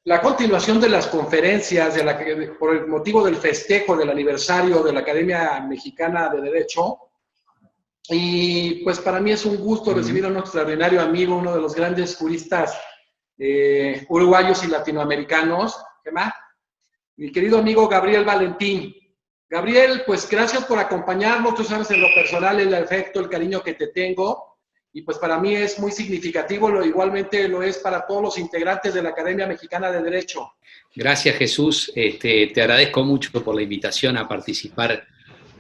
la continuación de las conferencias por el motivo del festejo del aniversario de la Academia Mexicana de Derecho. Y pues para mí es un gusto recibir a un extraordinario amigo, uno de los grandes juristas uruguayos y latinoamericanos. ¿Qué más? Mi querido amigo Gabriel Valentín. Gabriel, pues gracias por acompañarnos. Tú sabes en lo personal el afecto, el cariño que te tengo. Y pues para mí es muy significativo, igualmente lo es para todos los integrantes de la Academia Mexicana de Derecho. Gracias, Jesús. Te agradezco mucho por la invitación a participar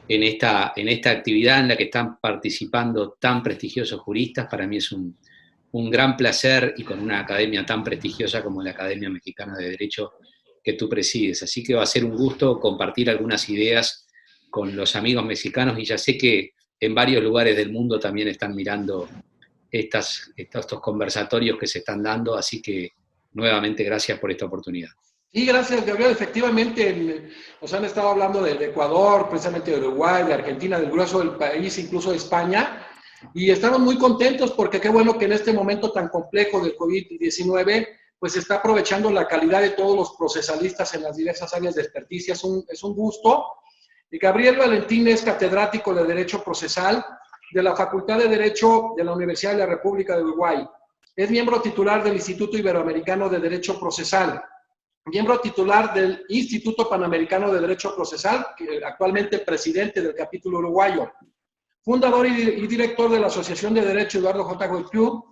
en esta actividad en la que están participando tan prestigiosos juristas. Para mí es un gran placer, y con una academia tan prestigiosa como la Academia Mexicana de Derecho que tú presides. Así que va a ser un gusto compartir algunas ideas con los amigos mexicanos, y ya sé que en varios lugares del mundo también están mirando estos conversatorios que se están dando, así que nuevamente gracias por esta oportunidad. Sí, gracias, Gabriel. Efectivamente, nos han estado hablando de Ecuador, precisamente de Uruguay, de Argentina, del grueso del país, incluso de España, y estamos muy contentos porque qué bueno que en este momento tan complejo del COVID-19, pues se está aprovechando la calidad de todos los procesalistas en las diversas áreas de experticia. Es un gusto. Y Gabriel Valentín es catedrático de Derecho Procesal de la Facultad de Derecho de la Universidad de la República de Uruguay. Es miembro titular del Instituto Iberoamericano de Derecho Procesal, miembro titular del Instituto Panamericano de Derecho Procesal, actualmente presidente del capítulo uruguayo, fundador y director de la Asociación de Derecho Eduardo J. Goitiu.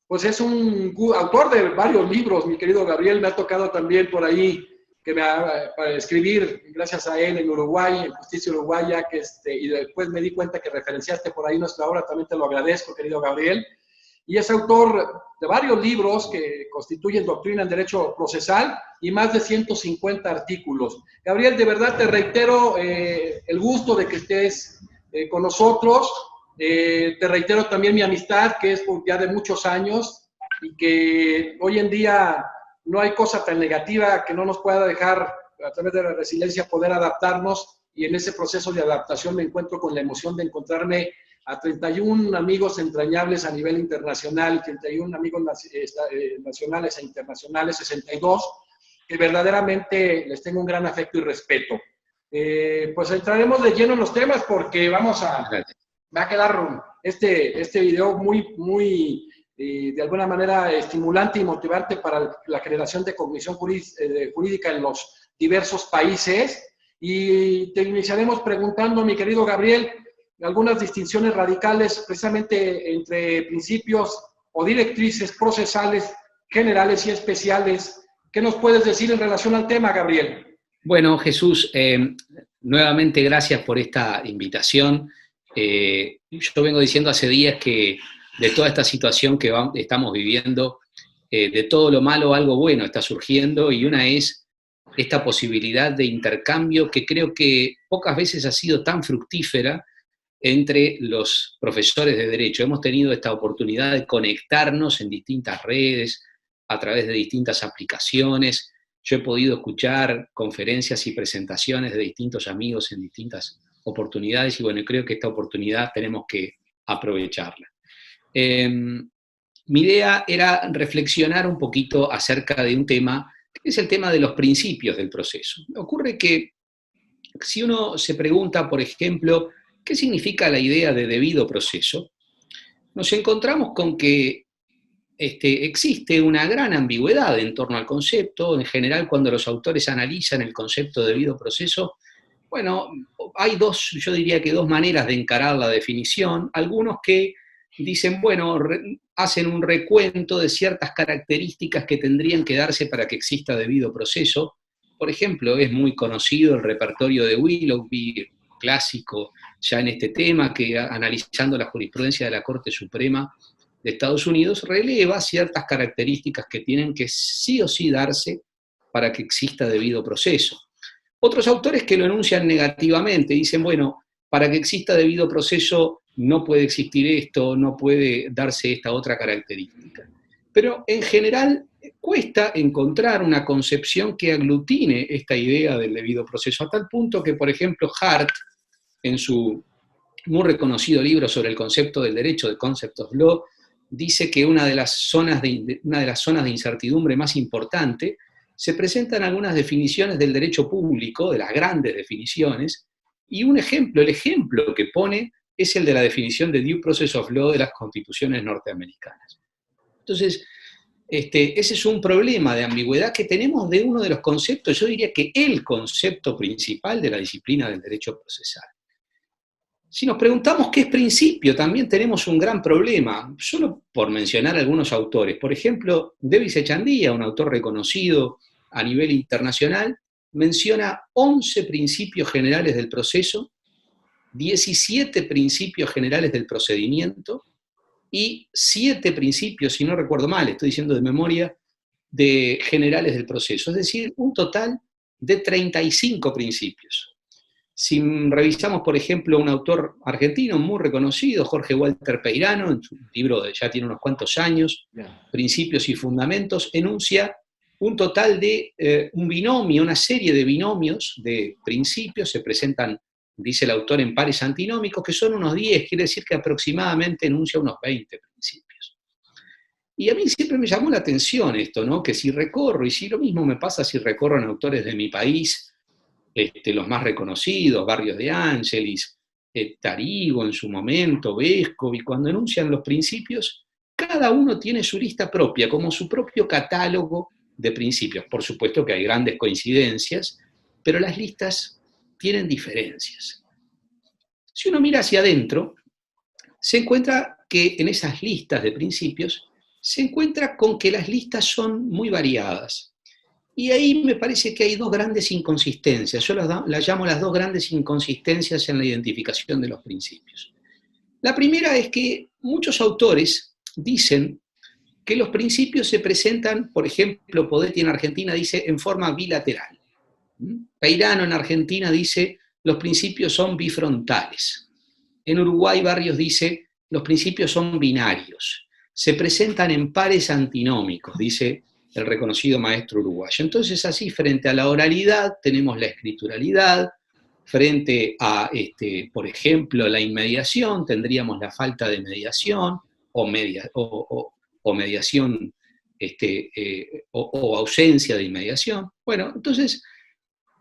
Pues es un autor de varios libros, mi querido Gabriel. Me ha tocado también por ahí para escribir, gracias a él, en Uruguay, en Justicia Uruguaya, y después me di cuenta que referenciaste por ahí nuestra obra. También te lo agradezco, querido Gabriel. Y es autor de varios libros que constituyen doctrina en derecho procesal y más de 150 artículos. Gabriel, de verdad te reitero el gusto de que estés con nosotros. Te reitero también mi amistad, que es ya de muchos años, y que hoy en día no hay cosa tan negativa que no nos pueda dejar, a través de la resiliencia, poder adaptarnos, y en ese proceso de adaptación me encuentro con la emoción de encontrarme a 31 amigos entrañables a nivel internacional y 31 amigos nacionales e internacionales, 62, que verdaderamente les tengo un gran afecto y respeto. Pues entraremos de lleno en los temas porque va a quedar este video muy de alguna manera estimulante y motivante para la generación de cognición jurídica en los diversos países. Y te iniciaremos preguntando, mi querido Gabriel, algunas distinciones radicales precisamente entre principios o directrices procesales generales y especiales. ¿Qué nos puedes decir en relación al tema, Gabriel? Bueno, Jesús, nuevamente gracias por esta invitación. Yo vengo diciendo hace días que de toda esta situación que estamos viviendo, de todo lo malo algo bueno está surgiendo, y una es esta posibilidad de intercambio que creo que pocas veces ha sido tan fructífera entre los profesores de derecho. Hemos tenido esta oportunidad de conectarnos en distintas redes, a través de distintas aplicaciones. Yo he podido escuchar conferencias y presentaciones de distintos amigos en distintas oportunidades, y bueno, creo que esta oportunidad tenemos que aprovecharla. Mi idea era reflexionar un poquito acerca de un tema, que es el tema de los principios del proceso. Ocurre que si uno se pregunta, por ejemplo, ¿qué significa la idea de debido proceso?, nos encontramos con que existe una gran ambigüedad en torno al concepto. En general, cuando los autores analizan el concepto de debido proceso, bueno, hay yo diría que dos maneras de encarar la definición. Algunos que dicen, bueno, hacen un recuento de ciertas características que tendrían que darse para que exista debido proceso. Por ejemplo, es muy conocido el repertorio de Willoughby, clásico ya en este tema, que analizando la jurisprudencia de la Corte Suprema de Estados Unidos, releva ciertas características que tienen que sí o sí darse para que exista debido proceso. Otros autores que lo enuncian negativamente, dicen, bueno, para que exista debido proceso no puede existir esto, no puede darse esta otra característica. Pero en general cuesta encontrar una concepción que aglutine esta idea del debido proceso, a tal punto que, por ejemplo, Hart, en su muy reconocido libro sobre el concepto del derecho, The Concept of Law, dice que una de las zonas de incertidumbre más importante se presentan algunas definiciones del derecho público, de las grandes definiciones, y el ejemplo que pone es el de la definición de Due Process of Law de las constituciones norteamericanas. Entonces, ese es un problema de ambigüedad que tenemos de uno de los conceptos, yo diría que el concepto principal de la disciplina del derecho procesal. Si nos preguntamos qué es principio, también tenemos un gran problema, solo por mencionar algunos autores. Por ejemplo, Davis Echandía, un autor reconocido a nivel internacional, menciona 11 principios generales del proceso, 17 principios generales del procedimiento y 7 principios, si no recuerdo mal, estoy diciendo de memoria, de generales del proceso. Es decir, un total de 35 principios. Si revisamos, por ejemplo, un autor argentino muy reconocido, Jorge Walter Peirano, en su libro de ya tiene unos cuantos años, Principios y Fundamentos, enuncia un total de un binomio, una serie de binomios de principios, se presentan, dice el autor, en pares antinómicos, que son unos 10, quiere decir que aproximadamente enuncia unos 20 principios. Y a mí siempre me llamó la atención esto, ¿no? Que si recorro, y si lo mismo me pasa si recorro en autores de mi país, los más reconocidos, Barrios de Ángelis, Tarigo en su momento, Vescovi, cuando enuncian los principios, cada uno tiene su lista propia, como su propio catálogo de principios. Por supuesto que hay grandes coincidencias, pero las listas tienen diferencias. Si uno mira hacia adentro, se encuentra que en esas listas de principios, se encuentra con que las listas son muy variadas. Y ahí me parece que hay dos grandes inconsistencias. Yo las llamo las dos grandes inconsistencias en la identificación de los principios. La primera es que muchos autores dicen que los principios se presentan, por ejemplo, Podetti en Argentina dice en forma bilateral. Peirano en Argentina dice los principios son bifrontales. En Uruguay Barrios dice los principios son binarios. Se presentan en pares antinómicos, dice el reconocido maestro uruguayo. Entonces, así, frente a la oralidad, tenemos la escrituralidad, frente a, por ejemplo, la inmediación, tendríamos la falta de mediación, o mediación, o ausencia de inmediación. Bueno, entonces,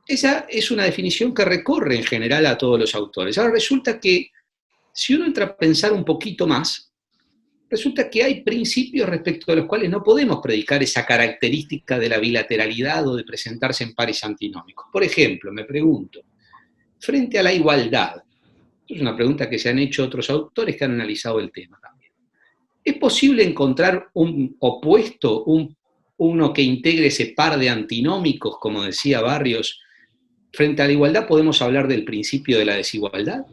esa es una definición que recorre en general a todos los autores. Ahora, resulta que, si uno entra a pensar un poquito más, resulta que hay principios respecto a los cuales no podemos predicar esa característica de la bilateralidad o de presentarse en pares antinómicos. Por ejemplo, me pregunto, frente a la igualdad, es una pregunta que se han hecho otros autores que han analizado el tema también. ¿Es posible encontrar un opuesto, uno que integre ese par de antinómicos, como decía Barrios? Frente a la igualdad podemos hablar del principio de la desigualdad.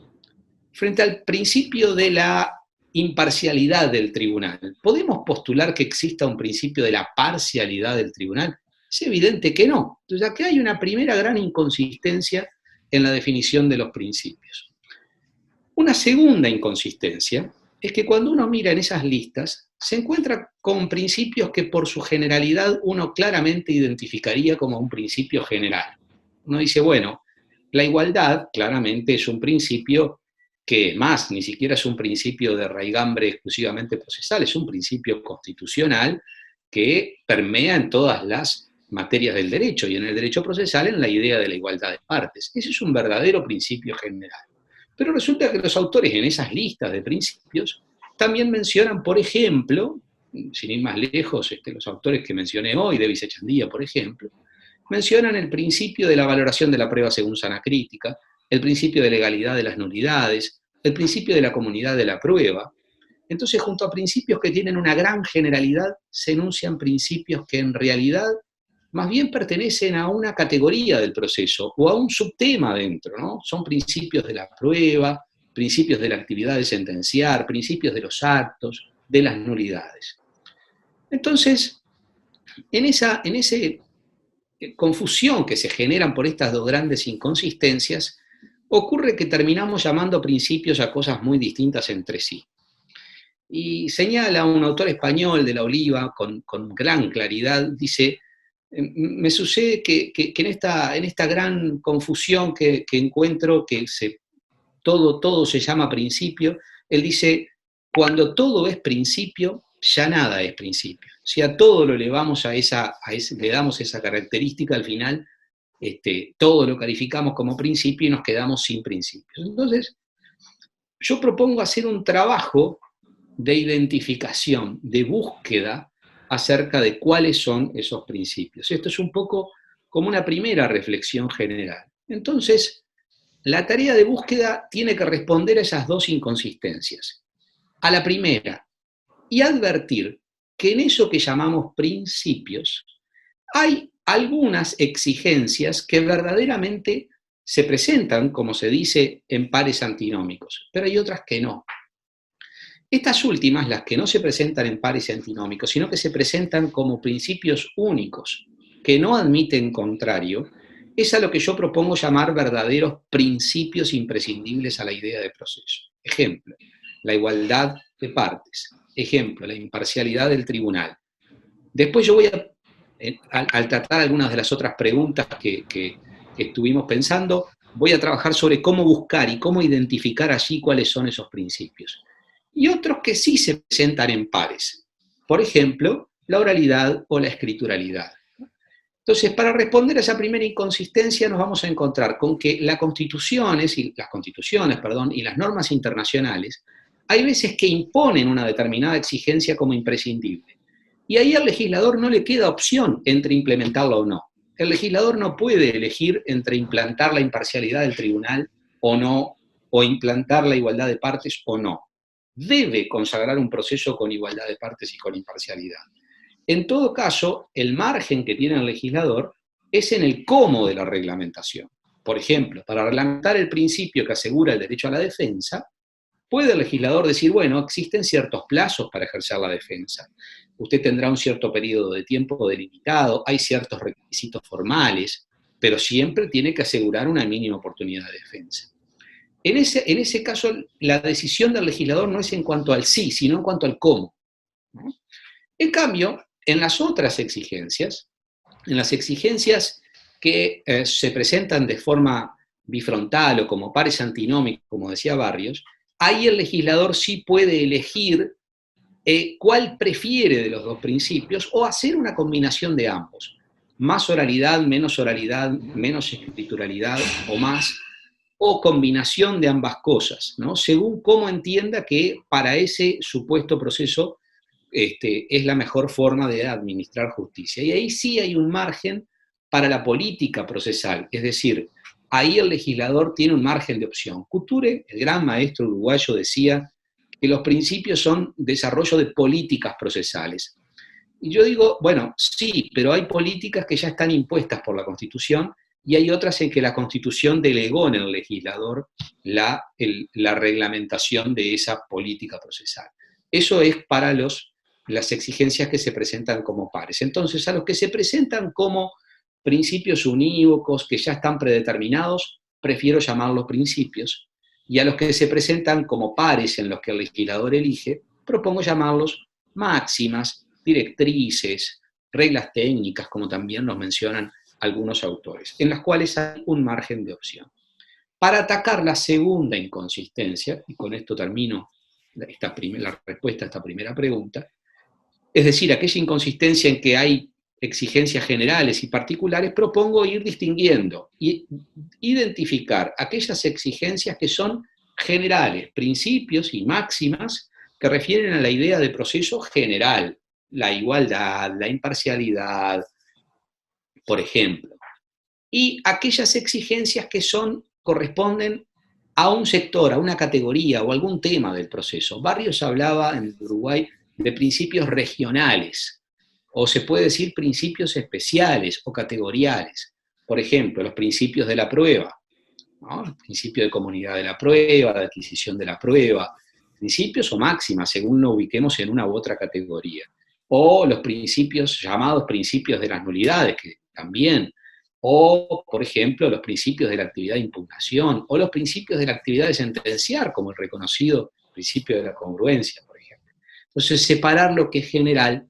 Frente al principio de la imparcialidad del tribunal, ¿podemos postular que exista un principio de la parcialidad del tribunal? Es evidente que no. Entonces, aquí hay una primera gran inconsistencia en la definición de los principios. Una segunda inconsistencia es que cuando uno mira en esas listas, se encuentra con principios que por su generalidad uno claramente identificaría como un principio general. Uno dice, bueno, la igualdad claramente es un principio que más, ni siquiera es un principio de raigambre exclusivamente procesal, es un principio constitucional que permea en todas las materias del derecho, y en el derecho procesal en la idea de la igualdad de partes. Ese es un verdadero principio general. Pero resulta que los autores en esas listas de principios también mencionan, por ejemplo, sin ir más lejos, los autores que mencioné hoy, Davis Echandía, por ejemplo, mencionan el principio de la valoración de la prueba según sana crítica, el principio de legalidad de las nulidades, el principio de la comunidad de la prueba. Entonces, junto a principios que tienen una gran generalidad, se enuncian principios que en realidad más bien pertenecen a una categoría del proceso o a un subtema dentro, ¿no? Son principios de la prueba, principios de la actividad de sentenciar, principios de los actos, de las nulidades. Entonces, en esa confusión que se generan por estas dos grandes inconsistencias, ocurre que terminamos llamando principios a cosas muy distintas entre sí. Y señala un autor español de la Oliva con gran claridad, dice, me sucede que en esta gran confusión que encuentro, que todo se llama principio, él dice, cuando todo es principio, ya nada es principio. Si a todo lo elevamos le damos esa característica, al final todo lo calificamos como principio y nos quedamos sin principios. Entonces, yo propongo hacer un trabajo de identificación, de búsqueda acerca de cuáles son esos principios. Esto es un poco como una primera reflexión general. Entonces, la tarea de búsqueda tiene que responder a esas dos inconsistencias. A la primera, y advertir que en eso que llamamos principios hay algunas exigencias que verdaderamente se presentan, como se dice, en pares antinómicos, pero hay otras que no. Estas últimas, las que no se presentan en pares antinómicos, sino que se presentan como principios únicos, que no admiten contrario, es a lo que yo propongo llamar verdaderos principios imprescindibles a la idea de proceso. Ejemplo, la igualdad de partes. Ejemplo, la imparcialidad del tribunal. Después yo voy al tratar algunas de las otras preguntas que estuvimos pensando, voy a trabajar sobre cómo buscar y cómo identificar allí cuáles son esos principios. Y otros que sí se presentan en pares. Por ejemplo, la oralidad o la escrituralidad. Entonces, para responder a esa primera inconsistencia nos vamos a encontrar con que las constituciones y las normas internacionales hay veces que imponen una determinada exigencia como imprescindible. Y ahí al legislador no le queda opción entre implementarla o no. El legislador no puede elegir entre implantar la imparcialidad del tribunal o no, o implantar la igualdad de partes o no. Debe consagrar un proceso con igualdad de partes y con imparcialidad. En todo caso, el margen que tiene el legislador es en el cómo de la reglamentación. Por ejemplo, para reglamentar el principio que asegura el derecho a la defensa, puede el legislador decir, bueno, existen ciertos plazos para ejercer la defensa. Usted tendrá un cierto periodo de tiempo delimitado, hay ciertos requisitos formales, pero siempre tiene que asegurar una mínima oportunidad de defensa. En ese caso, la decisión del legislador no es en cuanto al sí, sino en cuanto al cómo, ¿no? En cambio, en las otras exigencias, en las exigencias que se presentan de forma bifrontal o como pares antinómicos, como decía Barrios, ahí el legislador sí puede elegir cuál prefiere de los dos principios o hacer una combinación de ambos. Más oralidad, menos escrituralidad o más, o combinación de ambas cosas, ¿no? Según cómo entienda que para ese supuesto proceso es la mejor forma de administrar justicia. Y ahí sí hay un margen para la política procesal, es decir, ahí el legislador tiene un margen de opción. Couture, el gran maestro uruguayo, decía que los principios son desarrollo de políticas procesales. Y yo digo, bueno, sí, pero hay políticas que ya están impuestas por la Constitución y hay otras en que la Constitución delegó en el legislador la reglamentación de esa política procesal. Eso es para las exigencias que se presentan como pares. Entonces, a los que se presentan como principios unívocos que ya están predeterminados, prefiero llamarlos principios, y a los que se presentan como pares en los que el legislador elige, propongo llamarlos máximas, directrices, reglas técnicas, como también nos mencionan algunos autores, en las cuales hay un margen de opción. Para atacar la segunda inconsistencia, y con esto termino la respuesta a esta primera pregunta, es decir, aquella inconsistencia en que hay exigencias generales y particulares, propongo ir distinguiendo y identificar aquellas exigencias que son generales, principios y máximas que refieren a la idea de proceso general, la igualdad, la imparcialidad, por ejemplo, y aquellas exigencias que corresponden a un sector, a una categoría o algún tema del proceso. Barrios hablaba en Uruguay de principios regionales, o se puede decir principios especiales o categoriales. Por ejemplo, los principios de la prueba, ¿no? El principio de comunidad de la prueba, de adquisición de la prueba, principios o máximas, según lo ubiquemos en una u otra categoría. O los principios llamados principios de las nulidades, que también, o, por ejemplo, los principios de la actividad de impugnación, o los principios de la actividad de sentenciar, como el reconocido principio de la congruencia, por ejemplo. Entonces, separar lo que es general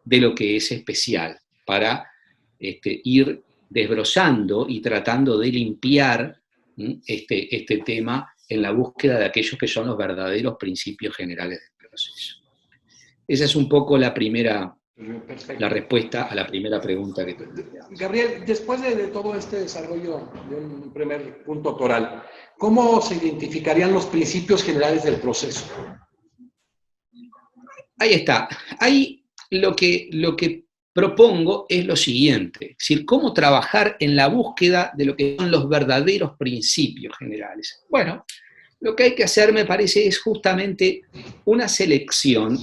de lo que es especial, para ir desbrozando y tratando de limpiar este tema en la búsqueda de aquellos que son los verdaderos principios generales del proceso. Esa es un poco la Perfecto. respuesta a la primera pregunta que te. Gabriel, después de todo este desarrollo de un primer punto toral, ¿cómo se identificarían los principios generales del proceso? Ahí está. Ahí lo que propongo es lo siguiente, es decir, cómo trabajar en la búsqueda de lo que son los verdaderos principios generales. Bueno, lo que hay que hacer, me parece, es justamente una selección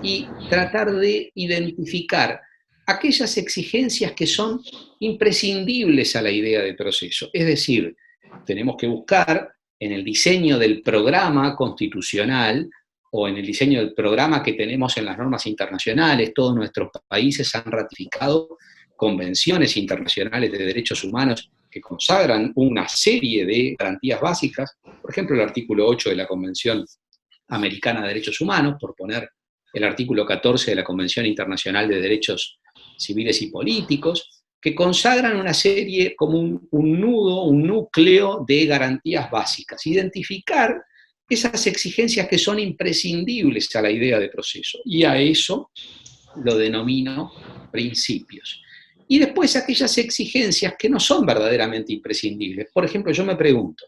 y tratar de identificar aquellas exigencias que son imprescindibles a la idea de proceso. Es decir, tenemos que buscar en el diseño del programa constitucional o en el diseño del programa que tenemos en las normas internacionales. Todos nuestros países han ratificado convenciones internacionales de derechos humanos que consagran una serie de garantías básicas, por ejemplo, el artículo 8 de la Convención Americana de Derechos Humanos, por poner el artículo 14 de la Convención Internacional de Derechos Civiles y Políticos, que consagran una serie como un nudo, un núcleo de garantías básicas. Identificar esas exigencias que son imprescindibles a la idea de proceso, y a eso lo denomino principios. Y después aquellas exigencias que no son verdaderamente imprescindibles. Por ejemplo, yo me pregunto,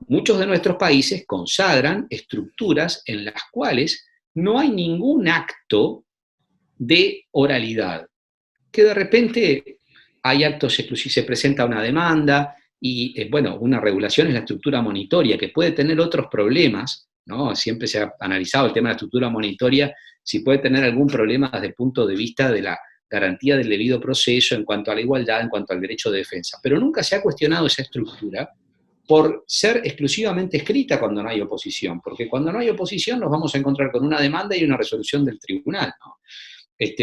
muchos de nuestros países consagran estructuras en las cuales no hay ningún acto de oralidad, que de repente hay actos exclusivos, se presenta una demanda y, bueno, una regulación es la estructura monitoria, que puede tener otros problemas, ¿no? Siempre se ha analizado el tema de la estructura monitoria, si puede tener algún problema desde el punto de vista de la garantía del debido proceso en cuanto a la igualdad, en cuanto al derecho de defensa. Pero nunca se ha cuestionado esa estructura por ser exclusivamente escrita cuando no hay oposición, porque cuando no hay oposición nos vamos a encontrar con una demanda y una resolución del tribunal, ¿no?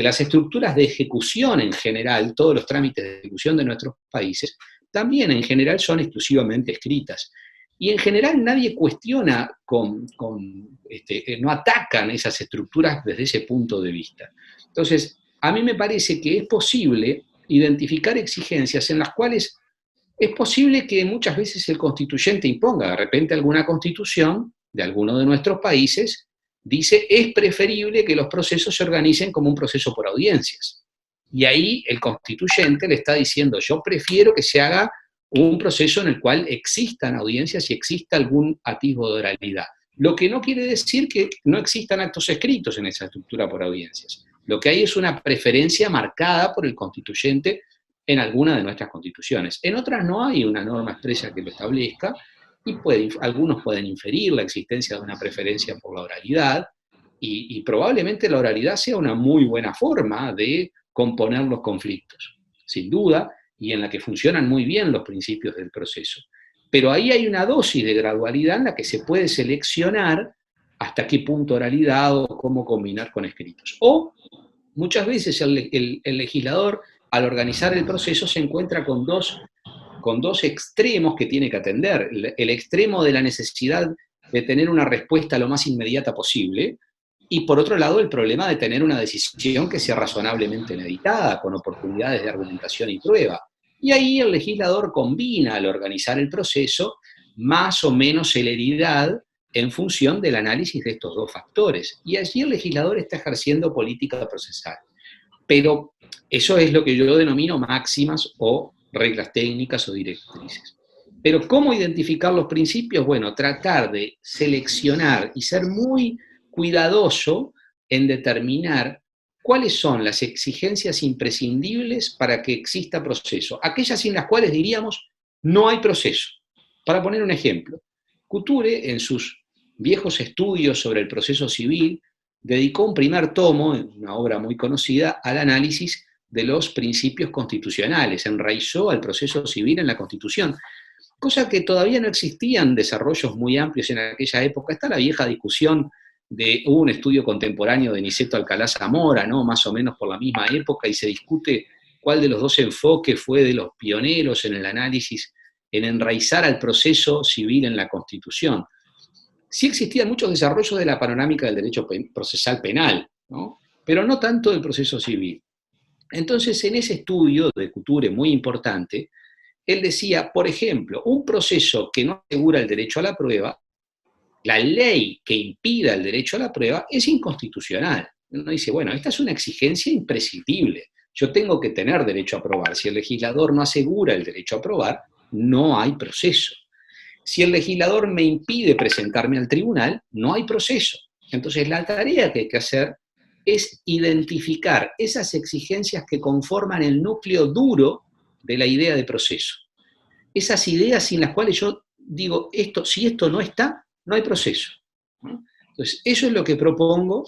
Las estructuras de ejecución en general, todos los trámites de ejecución de nuestros países, también en general son exclusivamente escritas. Y en general nadie cuestiona, no atacan esas estructuras desde ese punto de vista. Entonces, a mí me parece que es posible identificar exigencias en las cuales es posible que muchas veces el constituyente imponga de repente alguna constitución de alguno de nuestros países, dice es preferible que los procesos se organicen como un proceso por audiencias. Y ahí el constituyente le está diciendo, yo prefiero que se haga un proceso en el cual existan audiencias y exista algún atisbo de oralidad. Lo que no quiere decir que no existan actos escritos en esa estructura por audiencias. Lo que hay es una preferencia marcada por el constituyente en alguna de nuestras constituciones. En otras no hay una norma expresa que lo establezca, y algunos pueden inferir la existencia de una preferencia por la oralidad, y probablemente la oralidad sea una muy buena forma de componer los conflictos, sin duda, y en la que funcionan muy bien los principios del proceso. Pero ahí hay una dosis de gradualidad en la que se puede seleccionar hasta qué punto oralidad o cómo combinar con escritos. O muchas veces el legislador, al organizar el proceso, se encuentra con dos extremos que tiene que atender. El extremo de la necesidad de tener una respuesta lo más inmediata posible, y por otro lado el problema de tener una decisión que sea razonablemente meditada, con oportunidades de argumentación y prueba. Y ahí el legislador combina, al organizar el proceso, más o menos celeridad en función del análisis de estos dos factores. Y allí el legislador está ejerciendo política procesal. Pero eso es lo que yo denomino máximas o reglas técnicas o directrices. Pero ¿cómo identificar los principios? Bueno, tratar de seleccionar y ser muy cuidadoso en determinar cuáles son las exigencias imprescindibles para que exista proceso. Aquellas sin las cuales diríamos no hay proceso. Para poner un ejemplo, Couture, en sus viejos estudios sobre el proceso civil, dedicó un primer tomo, una obra muy conocida, al análisis de los principios constitucionales, enraizó al proceso civil en la Constitución, cosa que todavía no existían desarrollos muy amplios en aquella época. Está la vieja discusión de un estudio contemporáneo de Niceto Alcalá Zamora, ¿no? Más o menos por la misma época, y se discute cuál de los dos enfoques fue de los pioneros en el análisis, en enraizar al proceso civil en la Constitución. Sí existían muchos desarrollos de la panorámica del derecho procesal penal, ¿no? Pero no tanto del proceso civil. Entonces, en ese estudio de Couture muy importante, él decía, por ejemplo, un proceso que no asegura el derecho a la prueba, la ley que impida el derecho a la prueba, es inconstitucional. uno dice, bueno, esta es una exigencia imprescindible. Yo tengo que tener derecho a aprobar. Si el legislador no asegura el derecho a aprobar, no hay proceso. Si el legislador me impide presentarme al tribunal, no hay proceso. Entonces, la tarea que hay que hacer es identificar esas exigencias que conforman el núcleo duro de la idea de proceso. Esas ideas sin las cuales yo digo, si esto no está, no hay proceso. Entonces, eso es lo que propongo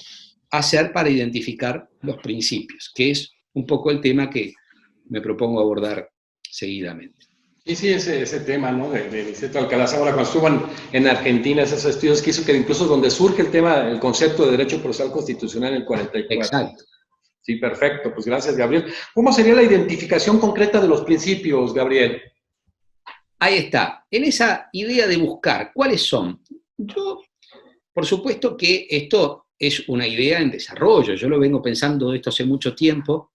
hacer para identificar los principios, que es un poco el tema que me propongo abordar seguidamente. Sí, sí, ese tema, ¿no? De Niceto Alcalá Zamora, cuando estuvo en Argentina, esos estudios que hizo, que incluso donde surge el tema, el concepto de derecho procesal constitucional en el 44. Exacto. Sí, perfecto. Pues gracias, Gabriel. ¿Cómo sería la identificación concreta de los principios, Gabriel? Ahí está. En esa idea de buscar, ¿cuáles son? Yo, por supuesto que esto es una idea en desarrollo. Yo lo vengo pensando esto hace mucho tiempo.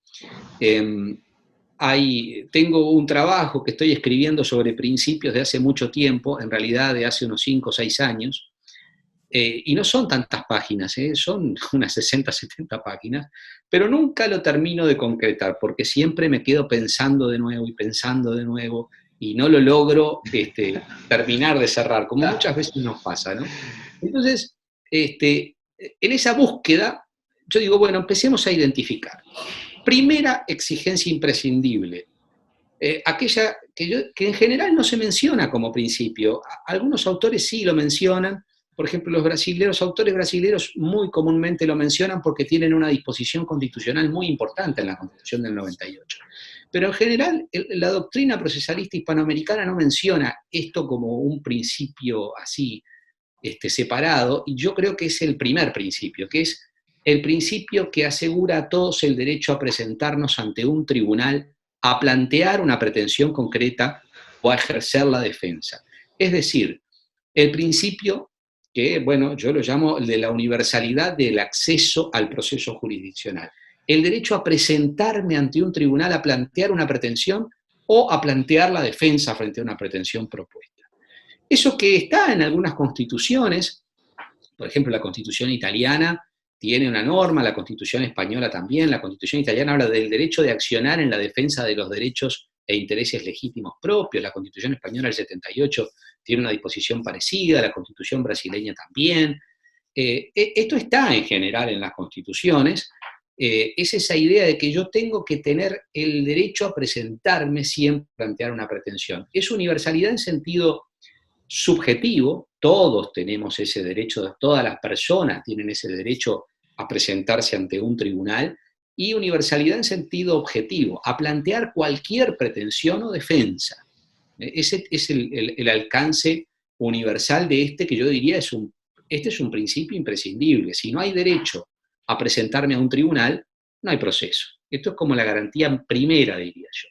Tengo un trabajo que estoy escribiendo sobre principios de hace mucho tiempo, en realidad de hace unos 5 o 6 años, y no son tantas páginas, son unas 60, 70 páginas, pero nunca lo termino de concretar, porque siempre me quedo pensando de nuevo y pensando de nuevo, y no lo logro terminar de cerrar, como muchas veces nos pasa, ¿no? Entonces, en esa búsqueda, yo digo, bueno, empecemos a identificar. Primera exigencia imprescindible, aquella que en general no se menciona como principio. Algunos autores sí lo mencionan, por ejemplo, los autores brasileños muy comúnmente lo mencionan porque tienen una disposición constitucional muy importante en la Constitución del 98. Pero en general, la doctrina procesalista hispanoamericana no menciona esto como un principio así separado, y yo creo que es el primer principio, que es el principio que asegura a todos el derecho a presentarnos ante un tribunal, a plantear una pretensión concreta o a ejercer la defensa. Es decir, el principio que, bueno, yo lo llamo el de la universalidad del acceso al proceso jurisdiccional. El derecho a presentarme ante un tribunal a plantear una pretensión o a plantear la defensa frente a una pretensión propuesta. Eso que está en algunas constituciones, por ejemplo, la Constitución italiana tiene una norma, la Constitución española también. La Constitución italiana habla del derecho de accionar en la defensa de los derechos e intereses legítimos propios. La Constitución española del 78 tiene una disposición parecida, la Constitución brasileña también. Esto está en general en las constituciones. Es esa idea de que yo tengo que tener el derecho a presentarme siempre a plantear una pretensión. Es universalidad en sentido subjetivo, todos tenemos ese derecho, todas las personas tienen ese derecho a presentarse ante un tribunal, y universalidad en sentido objetivo, a plantear cualquier pretensión o defensa. Ese es el alcance universal de que yo diría este es un principio imprescindible. Si no hay derecho a presentarme a un tribunal, no hay proceso. Esto es como la garantía primera, diría yo.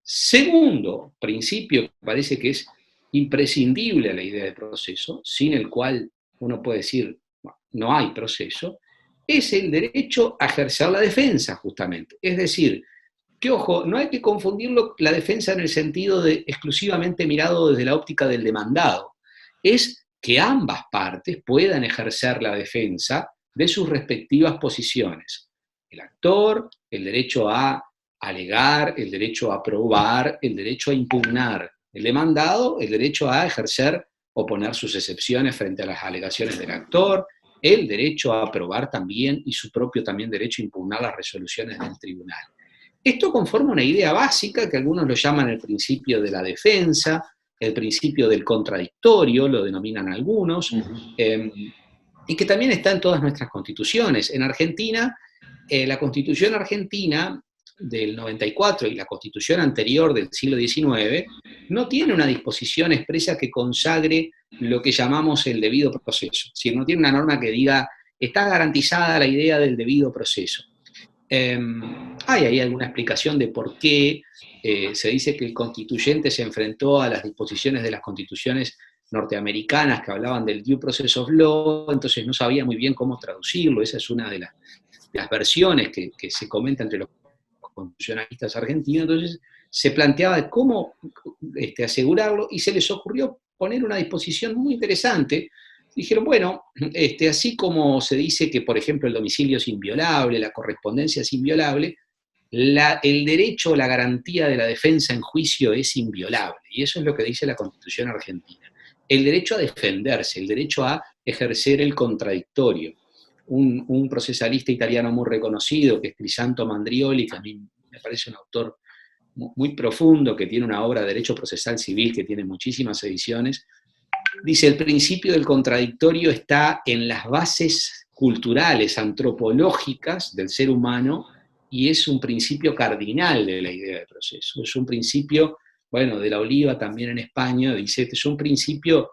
Segundo principio, que parece que es imprescindible a la idea de proceso, sin el cual uno puede decir, bueno, no hay proceso, es el derecho a ejercer la defensa, justamente. Es decir, que ojo, no hay que confundirlo la defensa en el sentido de exclusivamente mirado desde la óptica del demandado. Es que ambas partes puedan ejercer la defensa de sus respectivas posiciones. El actor, el derecho a alegar, el derecho a probar, el derecho a impugnar. El demandado, el derecho a ejercer o poner sus excepciones frente a las alegaciones del actor, el derecho a probar también y su propio también derecho a impugnar las resoluciones del tribunal. Esto conforma una idea básica que algunos lo llaman el principio de la defensa, el principio del contradictorio, lo denominan algunos, y que también está en todas nuestras constituciones. En Argentina, la Constitución argentina del 94 y la Constitución anterior del siglo XIX no tiene una disposición expresa que consagre lo que llamamos el debido proceso. Es decir, no tiene una norma que diga, está garantizada la idea del debido proceso. Hay ahí alguna explicación de por qué se dice que el constituyente se enfrentó a las disposiciones de las constituciones norteamericanas que hablaban del due process of law, entonces no sabía muy bien cómo traducirlo. Esa es una de las versiones que se comenta entre los constitucionalistas argentinos. Entonces se planteaba cómo asegurarlo, y se les ocurrió poner una disposición muy interesante dijeron, bueno, así como se dice que, por ejemplo, el domicilio es inviolable, la correspondencia es inviolable, el derecho o la garantía de la defensa en juicio es inviolable. Y eso es lo que dice la Constitución argentina. El derecho a defenderse, el derecho a ejercer el contradictorio. Un procesalista italiano muy reconocido, que es Crisanto Mandrioli, que a mí me parece un autor muy profundo, que tiene una obra de derecho procesal civil que tiene muchísimas ediciones, dice: el principio del contradictorio está en las bases culturales, antropológicas del ser humano, y es un principio cardinal de la idea de proceso. Es un principio, bueno, de la Oliva también en España, dice, es un principio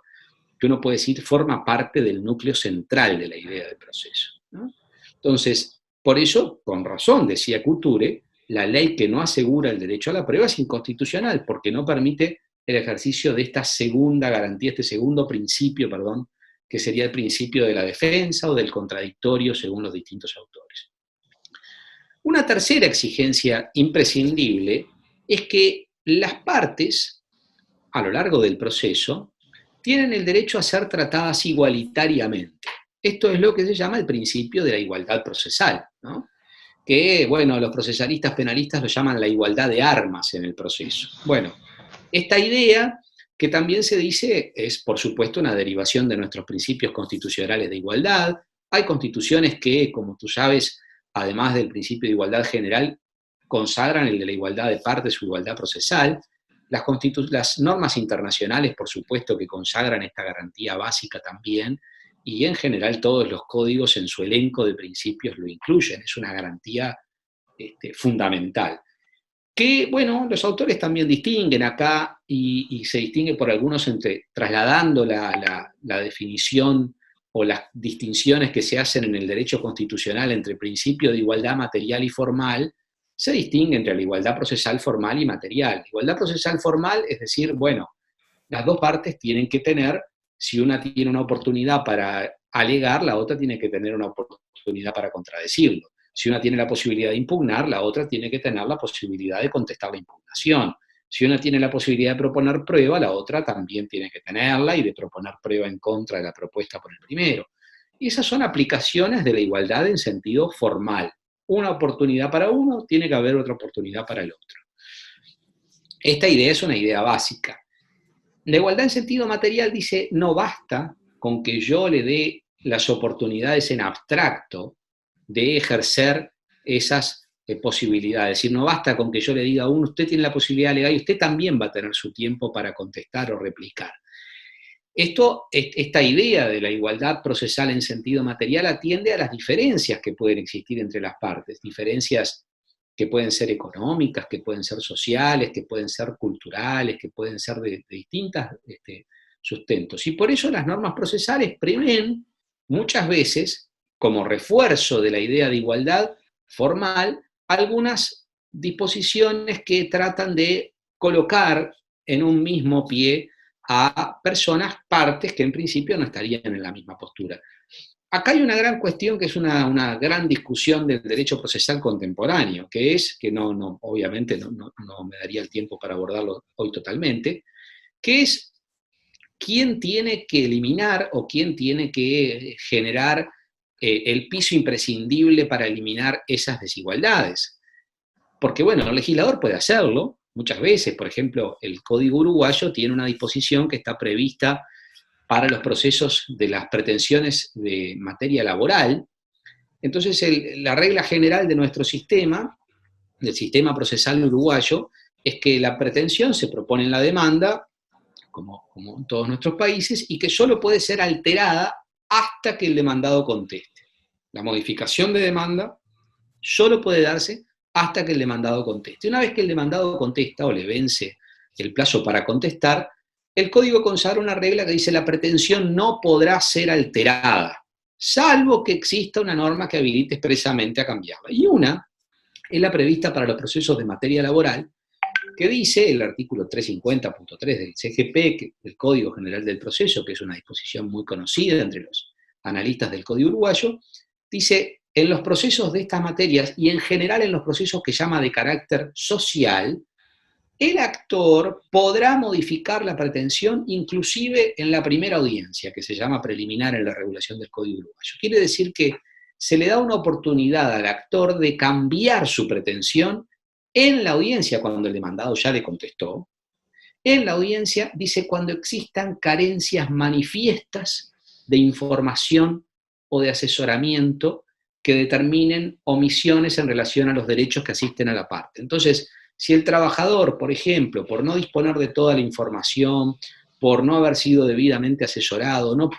que uno puede decir forma parte del núcleo central de la idea de proceso, ¿no? Entonces, por eso, con razón, decía Couture, la ley que no asegura el derecho a la prueba es inconstitucional, porque no permite el ejercicio de esta segunda garantía, este segundo principio, perdón, que sería el principio de la defensa o del contradictorio según los distintos autores. Una tercera exigencia imprescindible es que las partes, a lo largo del proceso, tienen el derecho a ser tratadas igualitariamente. Esto es lo que se llama el principio de la igualdad procesal, ¿no? Que, bueno, los procesalistas penalistas lo llaman la igualdad de armas en el proceso. Bueno, esta idea, que también se dice, es por supuesto una derivación de nuestros principios constitucionales de igualdad. Hay constituciones que, como tú sabes, además del principio de igualdad general, consagran el de la igualdad de partes o igualdad procesal. Las normas internacionales, por supuesto, que consagran esta garantía básica también, y en general todos los códigos en su elenco de principios lo incluyen. Es una garantía fundamental. Que, bueno, los autores también distinguen acá, y se distingue por algunos trasladando la definición o las distinciones que se hacen en el derecho constitucional entre principio de igualdad material y formal. Se distingue entre la igualdad procesal formal y material. La igualdad procesal formal es decir, bueno, las dos partes tienen que tener, si una tiene una oportunidad para alegar, la otra tiene que tener una oportunidad para contradecirlo. Si una tiene la posibilidad de impugnar, la otra tiene que tener la posibilidad de contestar la impugnación. Si una tiene la posibilidad de proponer prueba, la otra también tiene que tenerla, y de proponer prueba en contra de la propuesta por el primero. Y esas son aplicaciones de la igualdad en sentido formal. Una oportunidad para uno, tiene que haber otra oportunidad para el otro. Esta idea es una idea básica. La igualdad en sentido material dice: no basta con que yo le dé las oportunidades en abstracto de ejercer esas posibilidades. Es decir, no basta con que yo le diga a uno: usted tiene la posibilidad legal y usted también va a tener su tiempo para contestar o replicar. Esta idea de la igualdad procesal en sentido material atiende a las diferencias que pueden existir entre las partes, diferencias que pueden ser económicas, que pueden ser sociales, que pueden ser culturales, que pueden ser de distintos sustentos. Y por eso las normas procesales prevén muchas veces, como refuerzo de la idea de igualdad formal, algunas disposiciones que tratan de colocar en un mismo pie a personas, partes que en principio no estarían en la misma postura. Acá hay una gran cuestión, que es una gran discusión del derecho procesal contemporáneo, que es, que obviamente no me daría el tiempo para abordarlo hoy totalmente, que es quién tiene que eliminar o quién tiene que generar el piso imprescindible para eliminar esas desigualdades. Porque, bueno, el legislador puede hacerlo muchas veces. Por ejemplo, el Código Uruguayo tiene una disposición que está prevista para los procesos de las pretensiones de materia laboral. Entonces, la regla general de nuestro sistema, del sistema procesal uruguayo, es que la pretensión se propone en la demanda, como en todos nuestros países, y que solo puede ser alterada hasta que el demandado conteste. La modificación de demanda solo puede darse hasta que el demandado conteste. Una vez que el demandado contesta o le vence el plazo para contestar, el Código consagra una regla que dice: la pretensión no podrá ser alterada, salvo que exista una norma que habilite expresamente a cambiarla. Y una es la prevista para los procesos de materia laboral, que dice el artículo 350.3 del CGP, del Código General del Proceso, que es una disposición muy conocida entre los analistas del Código Uruguayo, dice: en los procesos de estas materias, y en general en los procesos que llama de carácter social, el actor podrá modificar la pretensión inclusive en la primera audiencia, que se llama preliminar en la regulación del Código Uruguayo. Quiere decir que se le da una oportunidad al actor de cambiar su pretensión en la audiencia cuando el demandado ya le contestó. En la audiencia dice cuando existan carencias manifiestas de información o de asesoramiento que determinen omisiones en relación a los derechos que asisten a la parte. Entonces, si el trabajador, por ejemplo, por no disponer de toda la información, por no haber sido debidamente asesorado, no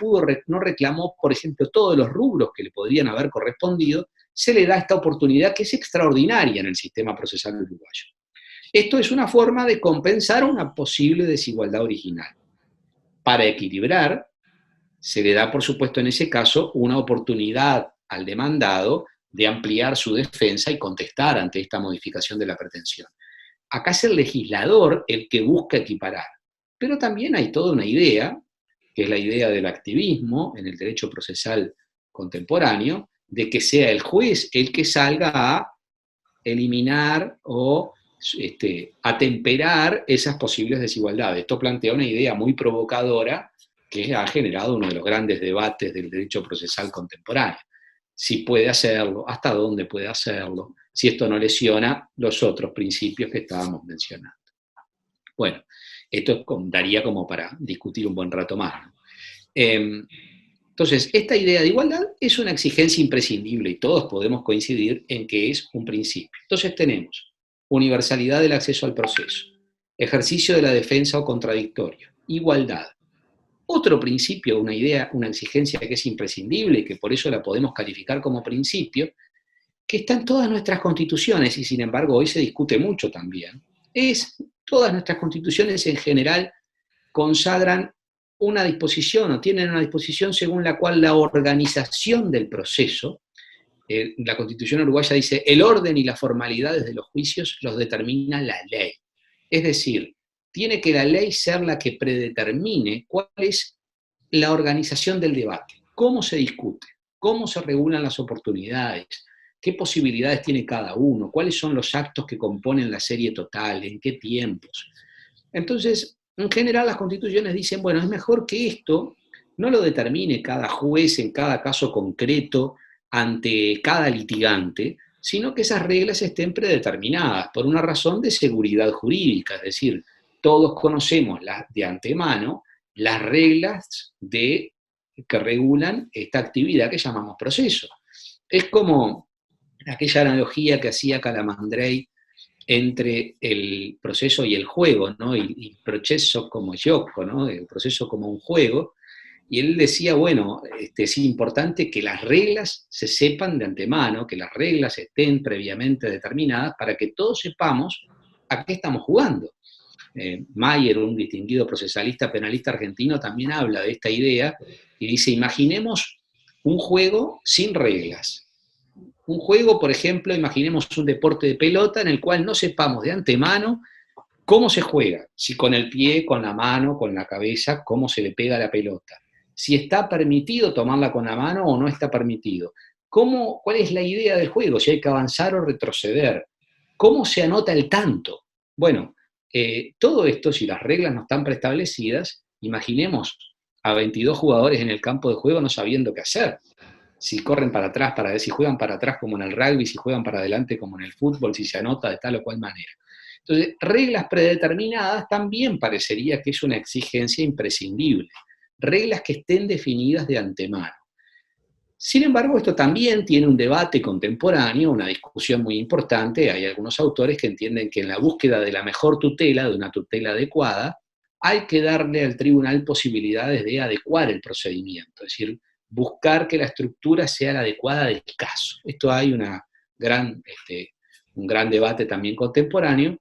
reclamó, por ejemplo, todos los rubros que le podrían haber correspondido, se le da esta oportunidad que es extraordinaria en el sistema procesal uruguayo. Esto es una forma de compensar una posible desigualdad original. Para equilibrar, se le da, por supuesto, en ese caso, una oportunidad al demandado de ampliar su defensa y contestar ante esta modificación de la pretensión. Acá es el legislador el que busca equiparar, pero también hay toda una idea, que es la idea del activismo en el derecho procesal contemporáneo, de que sea el juez el que salga a eliminar o atemperar esas posibles desigualdades. Esto plantea una idea muy provocadora que ha generado uno de los grandes debates del derecho procesal contemporáneo. Si puede hacerlo, hasta dónde puede hacerlo, si esto no lesiona los otros principios que estábamos mencionando. Bueno, esto daría como para discutir un buen rato más, ¿no? Entonces, esta idea de igualdad es una exigencia imprescindible y todos podemos coincidir en que es un principio. Entonces tenemos universalidad del acceso al proceso, ejercicio de la defensa o contradictorio, igualdad. Otro principio, una idea, una exigencia que es imprescindible y que por eso la podemos calificar como principio, que está en todas nuestras constituciones y sin embargo hoy se discute mucho también, es todas nuestras constituciones en general consagran una disposición o tienen una disposición según la cual la organización del proceso, la Constitución uruguaya dice, el orden y las formalidades de los juicios los determina la ley. Es decir, tiene que la ley ser la que predetermine cuál es la organización del debate, cómo se discute, cómo se regulan las oportunidades, qué posibilidades tiene cada uno, cuáles son los actos que componen la serie total, en qué tiempos. Entonces, en general las constituciones dicen, bueno, es mejor que esto no lo determine cada juez en cada caso concreto ante cada litigante, sino que esas reglas estén predeterminadas por una razón de seguridad jurídica, es decir, todos conocemos de antemano las reglas que regulan esta actividad que llamamos proceso. Es como aquella analogía que hacía Calamandrei entre el proceso y el juego, ¿no? El proceso como gioco, ¿no? El proceso como un juego. Y él decía, bueno, es importante que las reglas se sepan de antemano, que las reglas estén previamente determinadas para que todos sepamos a qué estamos jugando. Mayer, un distinguido procesalista penalista argentino, también habla de esta idea y dice, imaginemos un juego sin reglas. Un juego, por ejemplo, imaginemos un deporte de pelota en el cual no sepamos de antemano cómo se juega, si con el pie, con la mano, con la cabeza, cómo se le pega la pelota. Si está permitido tomarla con la mano o no está permitido. ¿Cuál es la idea del juego? Si hay que avanzar o retroceder. ¿Cómo se anota el tanto? Bueno, todo esto, si las reglas no están preestablecidas, imaginemos a 22 jugadores en el campo de juego no sabiendo qué hacer. Si corren para atrás, para ver si juegan para atrás como en el rugby, si juegan para adelante como en el fútbol, si se anota de tal o cual manera. Entonces, reglas predeterminadas también parecería que es una exigencia imprescindible. Reglas que estén definidas de antemano. Sin embargo, esto también tiene un debate contemporáneo, una discusión muy importante. Hay algunos autores que entienden que en la búsqueda de la mejor tutela, de una tutela adecuada, hay que darle al tribunal posibilidades de adecuar el procedimiento, es decir, buscar que la estructura sea la adecuada del caso. Esto hay un gran debate también contemporáneo,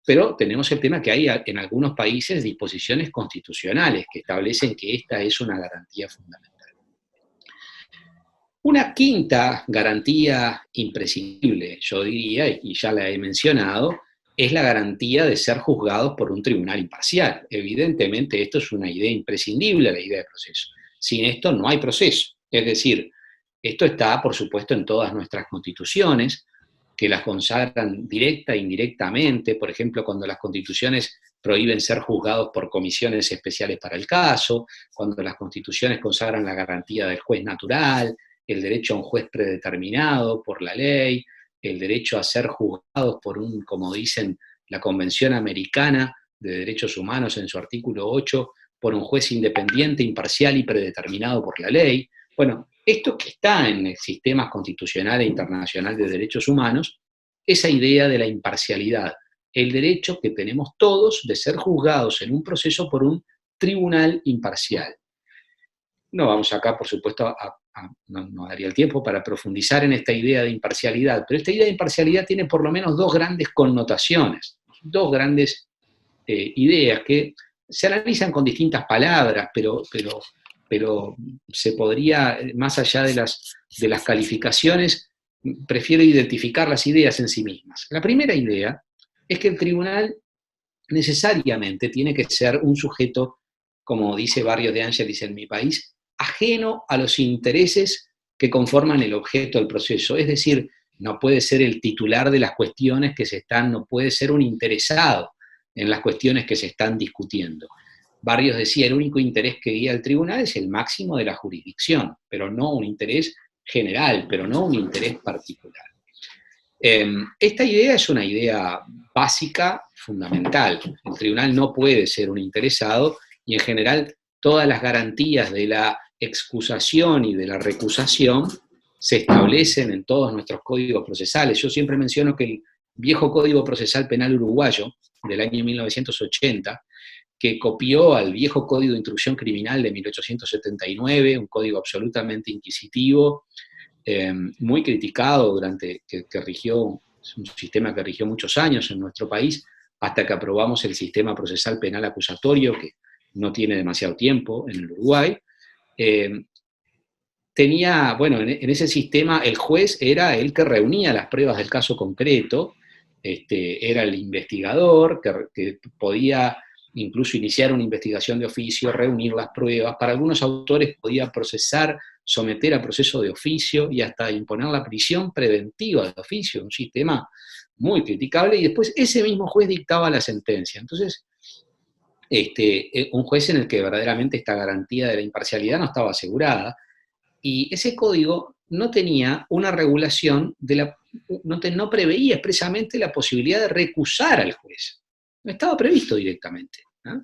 pero tenemos el tema que hay en algunos países disposiciones constitucionales que establecen que esta es una garantía fundamental. Una quinta garantía imprescindible, yo diría, y ya la he mencionado, es la garantía de ser juzgados por un tribunal imparcial. Evidentemente esto es una idea imprescindible, la idea de proceso. Sin esto no hay proceso. Es decir, esto está, por supuesto, en todas nuestras constituciones. que las consagran directa e indirectamente, por ejemplo, cuando las constituciones prohíben ser juzgados por comisiones especiales para el caso, cuando las constituciones consagran la garantía del juez natural, el derecho a un juez predeterminado por la ley, el derecho a ser juzgados por como dicen la Convención Americana de Derechos Humanos en su artículo 8, por un juez independiente, imparcial y predeterminado por la ley. Bueno, esto que está en el sistema constitucional e internacional de derechos humanos, esa idea de la imparcialidad, el derecho que tenemos todos de ser juzgados en un proceso por un tribunal imparcial. No vamos acá, por supuesto, no daría el tiempo para profundizar en esta idea de imparcialidad, pero esta idea de imparcialidad tiene por lo menos dos grandes connotaciones, dos grandes ideas que se analizan con distintas palabras, pero se podría, más allá de las calificaciones, prefiero identificar las ideas en sí mismas. La primera idea es que el tribunal necesariamente tiene que ser un sujeto, como dice Barrios de Ángeles en mi país, ajeno a los intereses que conforman el objeto del proceso. Es decir, no puede ser el titular de las cuestiones que no puede ser un interesado en las cuestiones que se están discutiendo. Barrios decía, el único interés que guía al tribunal es el máximo de la jurisdicción, pero no un interés general, pero no un interés particular. Esta idea es una idea básica, fundamental. El tribunal no puede ser un interesado y en general todas las garantías de la excusación y de la recusación se establecen en todos nuestros códigos procesales. Yo siempre menciono que el viejo Código Procesal Penal uruguayo del año 1980, que copió al viejo Código de Instrucción Criminal de 1879, un código absolutamente inquisitivo, muy criticado que rigió, es un sistema que rigió muchos años en nuestro país, hasta que aprobamos el sistema procesal penal acusatorio, que no tiene demasiado tiempo en el Uruguay. En ese sistema el juez era el que reunía las pruebas del caso concreto, era el investigador que podía incluso iniciar una investigación de oficio, reunir las pruebas. Para algunos autores podía procesar, someter a proceso de oficio y hasta imponer la prisión preventiva de oficio, un sistema muy criticable, y después ese mismo juez dictaba la sentencia. Entonces, un juez en el que verdaderamente esta garantía de la imparcialidad no estaba asegurada, y ese código no tenía una regulación, no preveía expresamente la posibilidad de recusar al juez. No estaba previsto directamente, ¿no?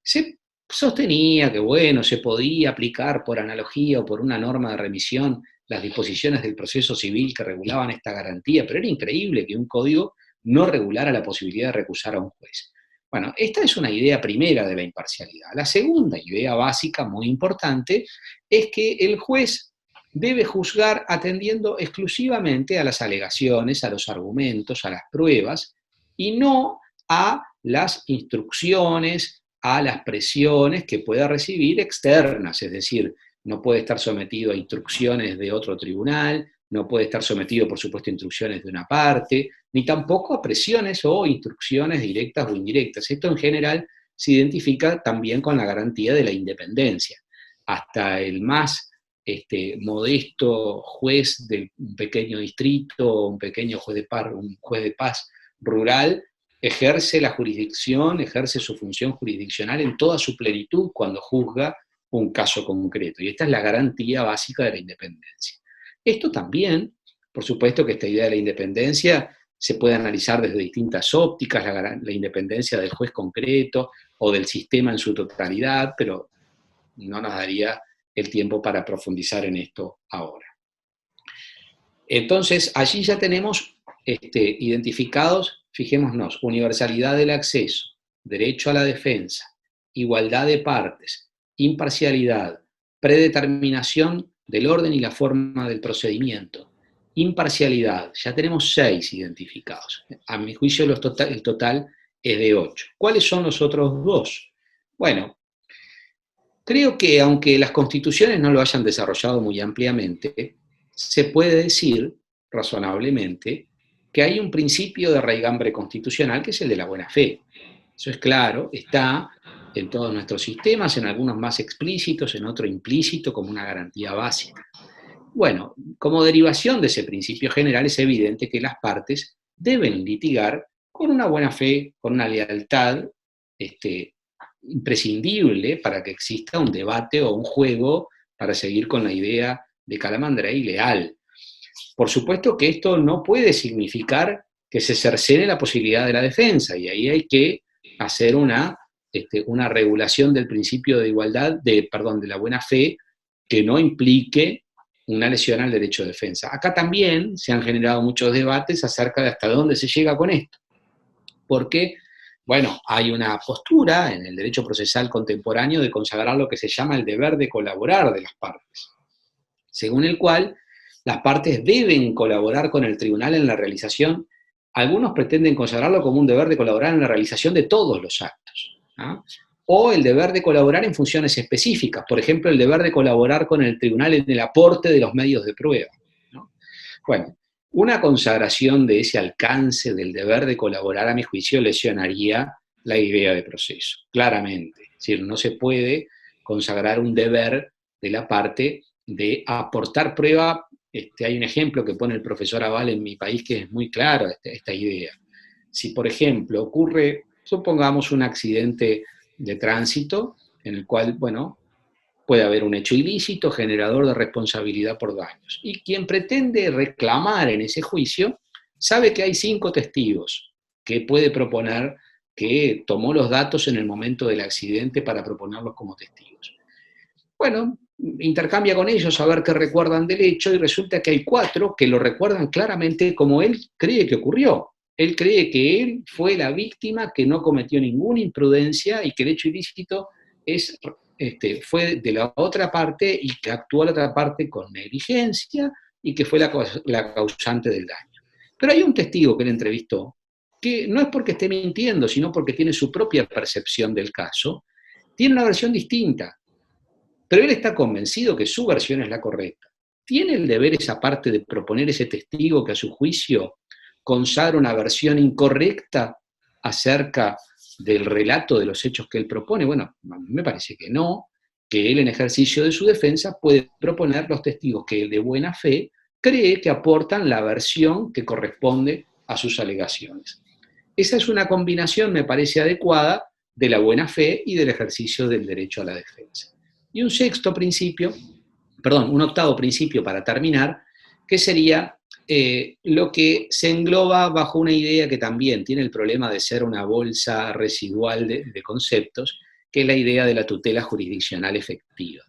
Se sostenía que, se podía aplicar por analogía o por una norma de remisión las disposiciones del proceso civil que regulaban esta garantía, pero era increíble que un código no regulara la posibilidad de recusar a un juez. Bueno, esta es una idea primera de la imparcialidad. La segunda idea básica, muy importante, es que el juez debe juzgar atendiendo exclusivamente a las alegaciones, a los argumentos, a las pruebas, y no a las instrucciones, a las presiones que pueda recibir externas, es decir, no puede estar sometido a instrucciones de otro tribunal, no puede estar sometido, por supuesto, a instrucciones de una parte, ni tampoco a presiones o instrucciones directas o indirectas. Esto en general se identifica también con la garantía de la independencia. Hasta el más modesto juez de un pequeño distrito, un pequeño un juez de paz rural, ejerce la jurisdicción, ejerce su función jurisdiccional en toda su plenitud cuando juzga un caso concreto. Y esta es la garantía básica de la independencia. Esto también, por supuesto que esta idea de la independencia se puede analizar desde distintas ópticas, la independencia del juez concreto o del sistema en su totalidad, pero no nos daría el tiempo para profundizar en esto ahora. Entonces, allí ya tenemos identificados, fijémonos, universalidad del acceso, derecho a la defensa, igualdad de partes, imparcialidad, predeterminación del orden y la forma del procedimiento, imparcialidad. Ya tenemos 6 identificados. A mi juicio el total es de 8. ¿Cuáles son los otros 2? Bueno, creo que aunque las constituciones no lo hayan desarrollado muy ampliamente, se puede decir razonablemente que hay un principio de raigambre constitucional que es el de la buena fe. Eso es claro, está en todos nuestros sistemas, en algunos más explícitos, en otros implícito, como una garantía básica. Bueno, como derivación de ese principio general es evidente que las partes deben litigar con una buena fe, con una lealtad imprescindible para que exista un debate o un juego para seguir con la idea de Calamandrei leal. Por supuesto que esto no puede significar que se cercene la posibilidad de la defensa, y ahí hay que hacer una regulación del principio de igualdad, de la buena fe, que no implique una lesión al derecho de defensa. Acá también se han generado muchos debates acerca de hasta dónde se llega con esto, porque, bueno, hay una postura en el derecho procesal contemporáneo de consagrar lo que se llama el deber de colaborar de las partes, según el cual las partes deben colaborar con el tribunal en la realización. Algunos pretenden consagrarlo como un deber de colaborar en la realización de todos los actos, ¿no? O el deber de colaborar en funciones específicas, por ejemplo, el deber de colaborar con el tribunal en el aporte de los medios de prueba, ¿no? Bueno, una consagración de ese alcance del deber de colaborar, a mi juicio, lesionaría la idea de proceso, claramente. Es decir, no se puede consagrar un deber de la parte de aportar prueba. Hay un ejemplo que pone el profesor Aval en mi país que es muy claro esta idea. Si, por ejemplo, ocurre, supongamos, un accidente de tránsito en el cual, bueno, puede haber un hecho ilícito generador de responsabilidad por daños. Y quien pretende reclamar en ese juicio sabe que hay 5 testigos que puede proponer que tomó los datos en el momento del accidente para proponerlos como testigos. Bueno, intercambia con ellos a ver qué recuerdan del hecho y resulta que hay 4 que lo recuerdan claramente como él cree que ocurrió. Él cree que él fue la víctima, que no cometió ninguna imprudencia y que el hecho ilícito fue de la otra parte y que actuó la otra parte con negligencia y que fue la causante del daño. Pero hay un testigo que le entrevistó que no es porque esté mintiendo, sino porque tiene su propia percepción del caso, tiene una versión distinta, pero él está convencido que su versión es la correcta. ¿Tiene el deber esa parte de proponer ese testigo que a su juicio consagra una versión incorrecta acerca del relato de los hechos que él propone? Bueno, a mí me parece que no, que él en ejercicio de su defensa puede proponer los testigos que de buena fe cree que aportan la versión que corresponde a sus alegaciones. Esa es una combinación, me parece adecuada, de la buena fe y del ejercicio del derecho a la defensa. Y un octavo principio para terminar, que sería lo que se engloba bajo una idea que también tiene el problema de ser una bolsa residual de conceptos, que es la idea de la tutela jurisdiccional efectiva.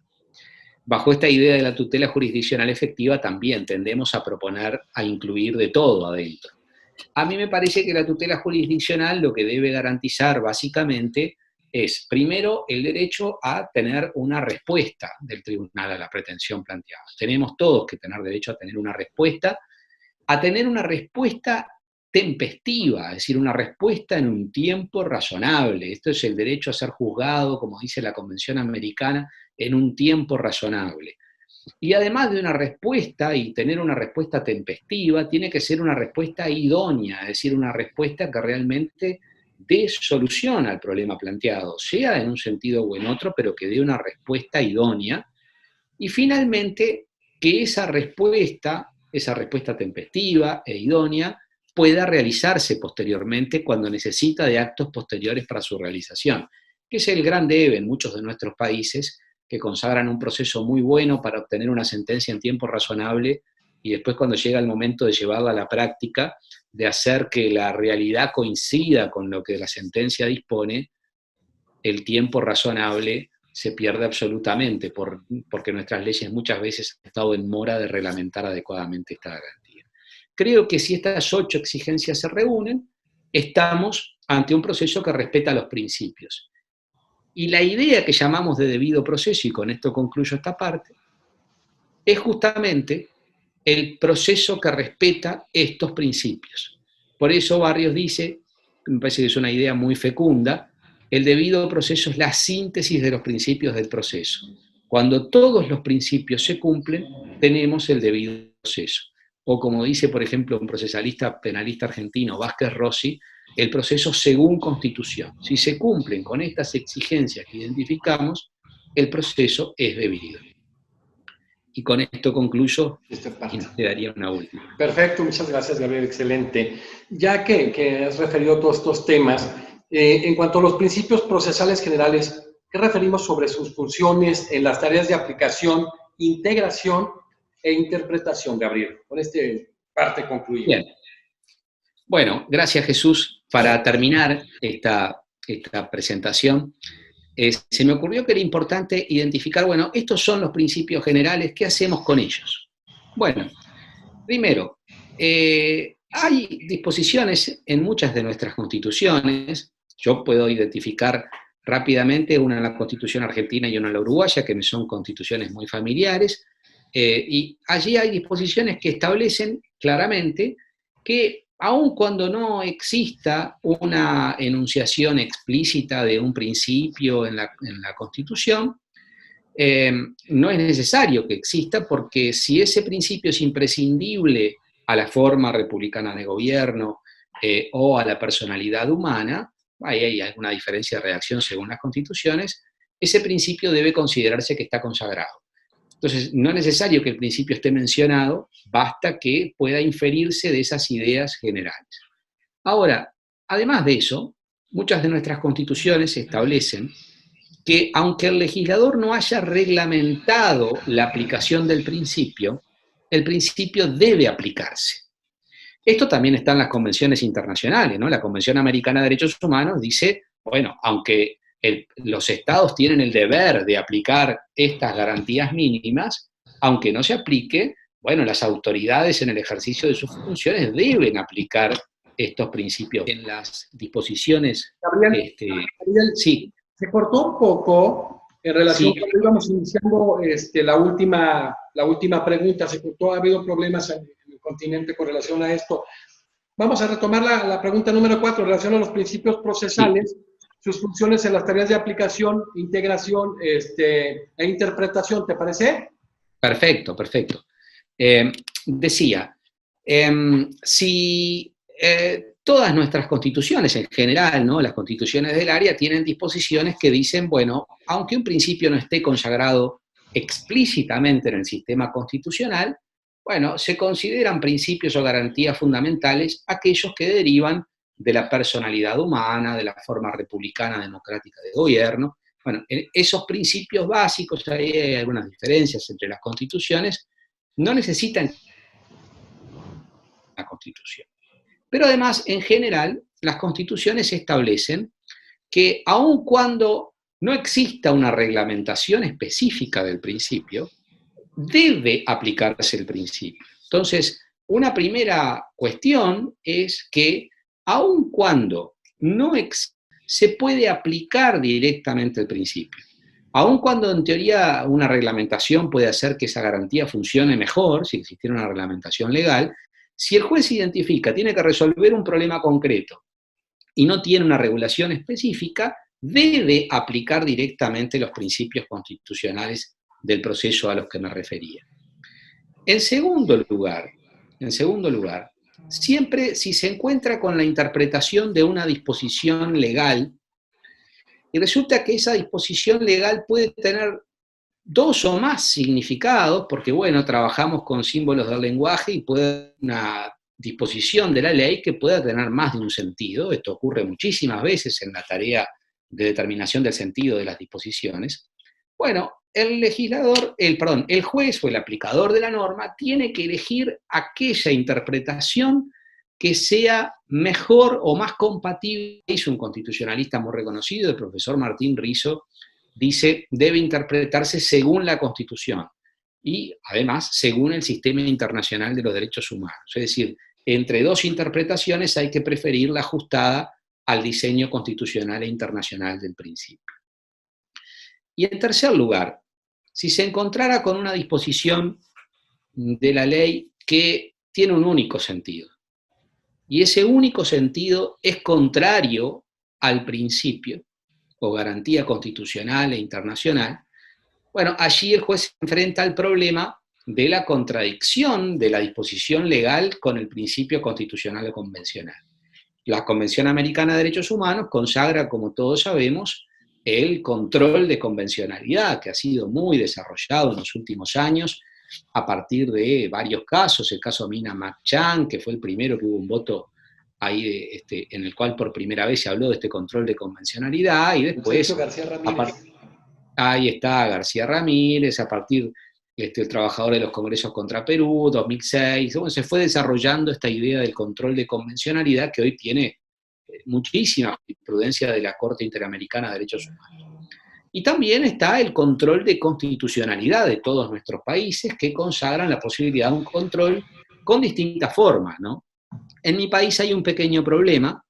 Bajo esta idea de la tutela jurisdiccional efectiva también tendemos a proponer a incluir de todo adentro. A mí me parece que la tutela jurisdiccional lo que debe garantizar básicamente es, primero, el derecho a tener una respuesta del tribunal a la pretensión planteada. Tenemos todos que tener derecho a tener una respuesta tempestiva, es decir, una respuesta en un tiempo razonable. Esto es el derecho a ser juzgado, como dice la Convención Americana, en un tiempo razonable. Y además de una respuesta y tener una respuesta tempestiva, tiene que ser una respuesta idónea, es decir, una respuesta que realmente dé solución al problema planteado, sea en un sentido o en otro, pero que dé una respuesta idónea. Y finalmente, que esa respuesta tempestiva e idónea, pueda realizarse posteriormente cuando necesita de actos posteriores para su realización, que es el gran debe en muchos de nuestros países, que consagran un proceso muy bueno para obtener una sentencia en tiempo razonable y después, cuando llega el momento de llevarla a la práctica, de hacer que la realidad coincida con lo que la sentencia dispone, el tiempo razonable se pierde absolutamente porque nuestras leyes muchas veces han estado en mora de reglamentar adecuadamente esta garantía. Creo que si estas 8 exigencias se reúnen, estamos ante un proceso que respeta los principios. Y la idea que llamamos de debido proceso, y con esto concluyo esta parte, es justamente el proceso que respeta estos principios. Por eso Barrios dice, me parece que es una idea muy fecunda, el debido proceso es la síntesis de los principios del proceso. Cuando todos los principios se cumplen, tenemos el debido proceso. O como dice, por ejemplo, un procesalista penalista argentino, Vázquez Rossi, el proceso según Constitución. Si se cumplen con estas exigencias que identificamos, el proceso es debido. Y con esto concluyo esta y parte. te daría una última. Perfecto, muchas gracias, Gabriel, excelente. Ya que has referido todos estos temas, en cuanto a los principios procesales generales, ¿qué referimos sobre sus funciones en las tareas de aplicación, integración e interpretación, Gabriel? Con esta parte concluyo. Bien. Bueno, gracias Jesús. Para terminar esta presentación, se me ocurrió que era importante identificar, bueno, estos son los principios generales, ¿qué hacemos con ellos? Bueno, primero, hay disposiciones en muchas de nuestras constituciones. Yo puedo identificar rápidamente una en la Constitución argentina y una en la uruguaya, que me son constituciones muy familiares, y allí hay disposiciones que establecen claramente que aun cuando no exista una enunciación explícita de un principio en la Constitución, no es necesario que exista, porque si ese principio es imprescindible a la forma republicana de gobierno o a la personalidad humana, ahí hay alguna diferencia de redacción según las constituciones, ese principio debe considerarse que está consagrado. Entonces, no es necesario que el principio esté mencionado, basta que pueda inferirse de esas ideas generales. Ahora, además de eso, muchas de nuestras constituciones establecen que aunque el legislador no haya reglamentado la aplicación del principio, el principio debe aplicarse. Esto también está en las convenciones internacionales, ¿no? La Convención Americana de Derechos Humanos dice, bueno, aunque los estados tienen el deber de aplicar estas garantías mínimas, aunque no se aplique, bueno, las autoridades en el ejercicio de sus funciones deben aplicar estos principios. En las disposiciones... Gabriel, sí. Se cortó un poco en relación Sí. cuando íbamos iniciando la última pregunta. Se cortó, ha habido problemas en el continente con relación a esto. Vamos a retomar la pregunta número 4 en relación a los principios procesales, sí, sus funciones en las tareas de aplicación, integración e interpretación. ¿Te parece? Perfecto, perfecto. Decía, si todas nuestras constituciones en general, ¿no? Las constituciones del área tienen disposiciones que dicen, bueno, aunque un principio no esté consagrado explícitamente en el sistema constitucional, bueno, se consideran principios o garantías fundamentales aquellos que derivan de la personalidad humana, de la forma republicana democrática de gobierno. Bueno, esos principios básicos, ahí hay algunas diferencias entre las constituciones, no necesitan la constitución. Pero además, en general, las constituciones establecen que aun cuando no exista una reglamentación específica del principio, debe aplicarse el principio. Entonces, una primera cuestión es que aun cuando no se puede aplicar directamente el principio, aun cuando en teoría una reglamentación puede hacer que esa garantía funcione mejor, si existiera una reglamentación legal, si el juez identifica, tiene que resolver un problema concreto y no tiene una regulación específica, debe aplicar directamente los principios constitucionales del proceso a los que me refería. En segundo lugar, siempre si se encuentra con la interpretación de una disposición legal y resulta que esa disposición legal puede tener dos o más significados, porque bueno, trabajamos con símbolos del lenguaje y puede haber una disposición de la ley que pueda tener más de un sentido. Esto ocurre muchísimas veces en la tarea de determinación del sentido de las disposiciones. Bueno, el juez o el aplicador de la norma tiene que elegir aquella interpretación que sea mejor o más compatible. Es un constitucionalista muy reconocido, el profesor Martín Rizo, dice, debe interpretarse según la Constitución y, además, según el sistema internacional de los derechos humanos. Es decir, entre dos interpretaciones hay que preferir la ajustada al diseño constitucional e internacional del principio. Y en tercer lugar, si se encontrara con una disposición de la ley que tiene un único sentido, y ese único sentido es contrario al principio, o garantía constitucional e internacional, bueno, allí el juez se enfrenta al problema de la contradicción de la disposición legal con el principio constitucional o convencional. La Convención Americana de Derechos Humanos consagra, como todos sabemos, el control de convencionalidad, que ha sido muy desarrollado en los últimos años a partir de varios casos, el caso Mina Machan, que fue el primero que hubo un voto ahí en el cual por primera vez se habló de este control de convencionalidad, y después, García Ramírez. ahí está García Ramírez, a partir el trabajador de los congresos contra Perú, 2006, bueno, se fue desarrollando esta idea del control de convencionalidad que hoy tiene muchísima jurisprudencia de la Corte Interamericana de Derechos Humanos. Y también está el control de constitucionalidad de todos nuestros países, que consagran la posibilidad de un control con distintas formas, ¿no? En mi país hay un pequeño problema,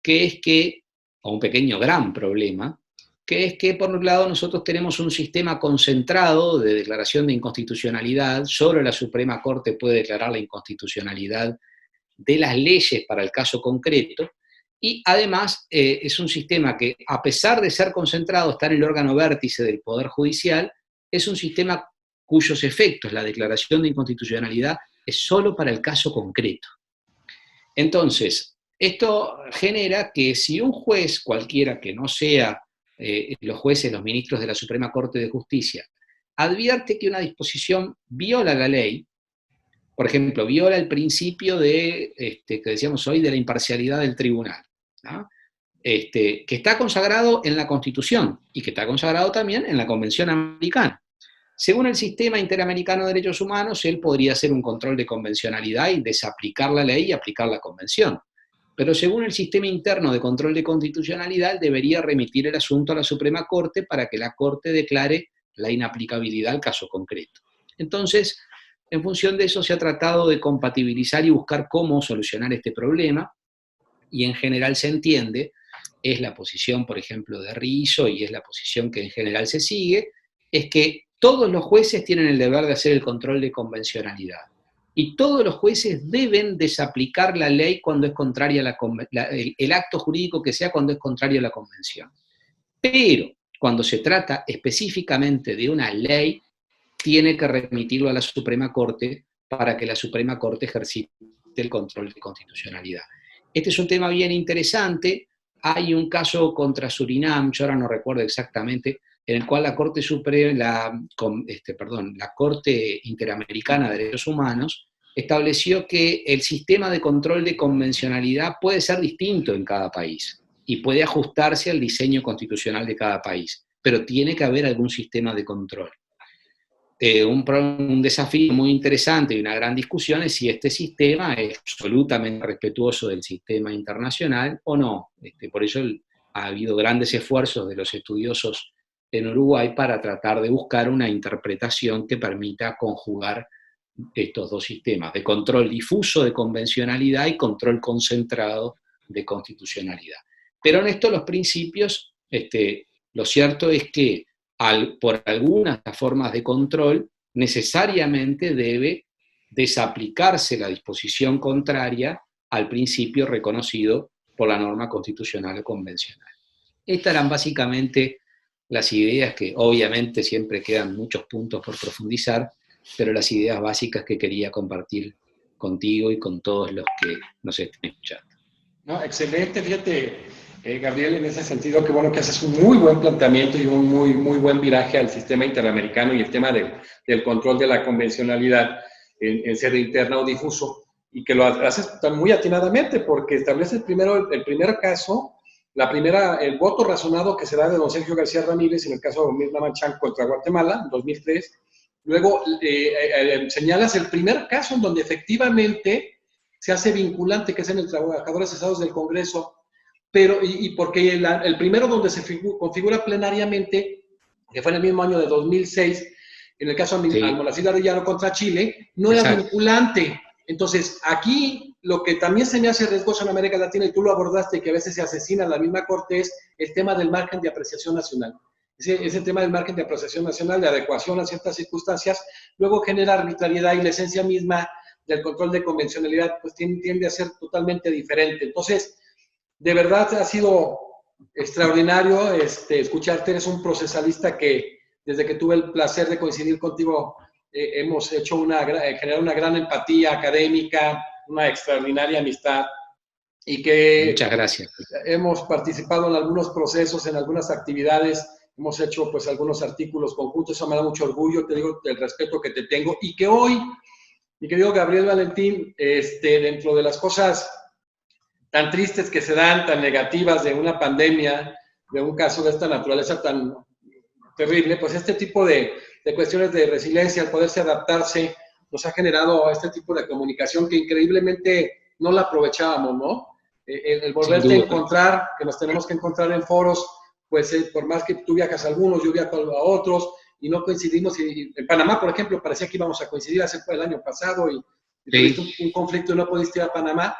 que es que, o un pequeño gran problema, que es que por un lado nosotros tenemos un sistema concentrado de declaración de inconstitucionalidad, solo la Suprema Corte puede declarar la inconstitucionalidad de las leyes para el caso concreto, y además es un sistema que, a pesar de ser concentrado, está en el órgano vértice del Poder Judicial, es un sistema cuyos efectos, la declaración de inconstitucionalidad, es solo para el caso concreto. Entonces, esto genera que si un juez cualquiera que no sea los jueces, los ministros de la Suprema Corte de Justicia, advierte que una disposición viola la ley, por ejemplo, viola el principio que decíamos hoy de la imparcialidad del tribunal, ¿no? Que está consagrado en la Constitución y que está consagrado también en la Convención Americana. Según el Sistema Interamericano de Derechos Humanos, él podría hacer un control de convencionalidad y desaplicar la ley y aplicar la convención. Pero según el sistema interno de control de constitucionalidad, debería remitir el asunto a la Suprema Corte para que la Corte declare la inaplicabilidad al caso concreto. Entonces, en función de eso se ha tratado de compatibilizar y buscar cómo solucionar este problema, y en general se entiende, es la posición, por ejemplo, de Rizzo, y es la posición que en general se sigue, es que todos los jueces tienen el deber de hacer el control de convencionalidad. Y todos los jueces deben desaplicar la ley cuando es contraria a el acto jurídico que sea cuando es contrario a la convención. Pero cuando se trata específicamente de una ley, tiene que remitirlo a la Suprema Corte para que la Suprema Corte ejercite el control de constitucionalidad. Este es un tema bien interesante. Hay un caso contra Surinam, yo ahora no recuerdo exactamente, en el cual la Corte la Corte Interamericana de Derechos Humanos estableció que el sistema de control de convencionalidad puede ser distinto en cada país y puede ajustarse al diseño constitucional de cada país, pero tiene que haber algún sistema de control. Un desafío muy interesante y una gran discusión es si este sistema es absolutamente respetuoso del sistema internacional o no. Por eso ha habido grandes esfuerzos de los estudiosos en Uruguay para tratar de buscar una interpretación que permita conjugar estos dos sistemas, de control difuso de convencionalidad y control concentrado de constitucionalidad. Pero en esto los principios, lo cierto es que por algunas formas de control necesariamente debe desaplicarse la disposición contraria al principio reconocido por la norma constitucional o convencional. Estas eran básicamente las ideas, que obviamente siempre quedan muchos puntos por profundizar, pero las ideas básicas que quería compartir contigo y con todos los que nos estén escuchando. No, excelente, fíjate, Gabriel, en ese sentido, que bueno que haces un muy buen planteamiento y un muy, muy buen viraje al sistema interamericano y el tema del control de la convencionalidad en sede interna o difuso, y que lo haces muy atinadamente, porque establece el primer caso, el voto razonado que se da de don Sergio García Ramírez en el caso de Mirna Machan contra Guatemala, en 2003. Luego señalas el primer caso en donde efectivamente se hace vinculante, que es en el Trabajadores Cesados del Congreso, pero, y porque el primero donde se configura plenariamente, que fue en el mismo año de 2006, en el caso de Almonacid Arellano contra Chile, no era vinculante. Entonces, aquí lo que también se me hace riesgoso en América Latina, y tú lo abordaste, que a veces se asesina la misma Corte, es el tema del margen de apreciación nacional. Ese tema del margen de apreciación nacional, de adecuación a ciertas circunstancias, luego genera arbitrariedad, y la esencia misma del control de convencionalidad pues tiende a ser totalmente diferente. Entonces, de verdad ha sido extraordinario escucharte. Eres un procesalista que desde que tuve el placer de coincidir contigo hemos hecho generado una gran empatía académica, una extraordinaria amistad, y que muchas gracias. Hemos participado en algunos procesos, en algunas actividades hemos hecho pues algunos artículos conjuntos, eso me da mucho orgullo, te digo, del respeto que te tengo, y que hoy, mi querido Gabriel Valentín, dentro de las cosas tan tristes que se dan, tan negativas de una pandemia, de un caso de esta naturaleza tan terrible, pues este tipo de cuestiones de resiliencia, el poderse adaptarse, nos ha generado este tipo de comunicación que increíblemente no la aprovechábamos, ¿no? El volverte a encontrar, que nos tenemos que encontrar en foros, pues por más que tú viajas a algunos, yo viajo a otros, y no coincidimos. Y en Panamá, por ejemplo, parecía que íbamos a coincidir, hace fue el año pasado, y tuviste un conflicto y no pudiste ir a Panamá.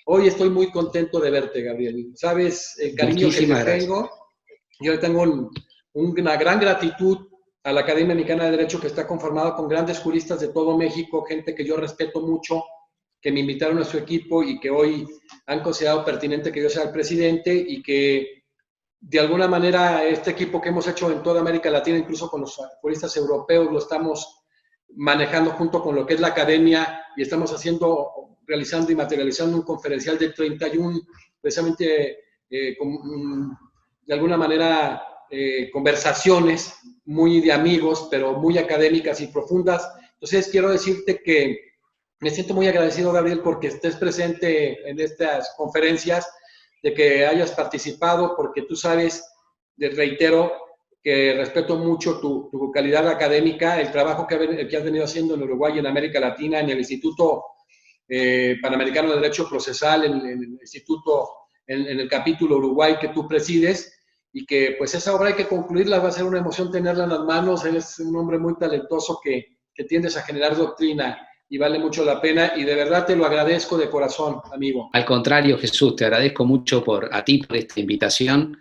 Hoy estoy muy contento de verte, Gabriel. Sabes el cariño que te tengo. Yo tengo una gran gratitud a la Academia Mexicana de Derecho, que está conformada con grandes juristas de todo México, gente que yo respeto mucho, que me invitaron a su equipo y que hoy han considerado pertinente que yo sea el presidente, y que de alguna manera este equipo que hemos hecho en toda América Latina, incluso con los juristas europeos, lo estamos manejando junto con lo que es la academia, y estamos realizando y materializando un conferencial de 31, precisamente de alguna manera conversaciones muy de amigos, pero muy académicas y profundas. Entonces quiero decirte que me siento muy agradecido, Gabriel, porque estés presente en estas conferencias, de que hayas participado, porque tú sabes, reitero, que respeto mucho tu calidad académica, el trabajo que has venido haciendo en Uruguay y en América Latina, en el Instituto Panamericano de Derecho Procesal, en el Instituto, en el capítulo Uruguay que tú presides, y que pues esa obra hay que concluirla, va a ser una emoción tenerla en las manos. Eres un hombre muy talentoso que tiendes a generar doctrina, y vale mucho la pena, y de verdad te lo agradezco de corazón, amigo. Al contrario, Jesús, te agradezco mucho a ti por esta invitación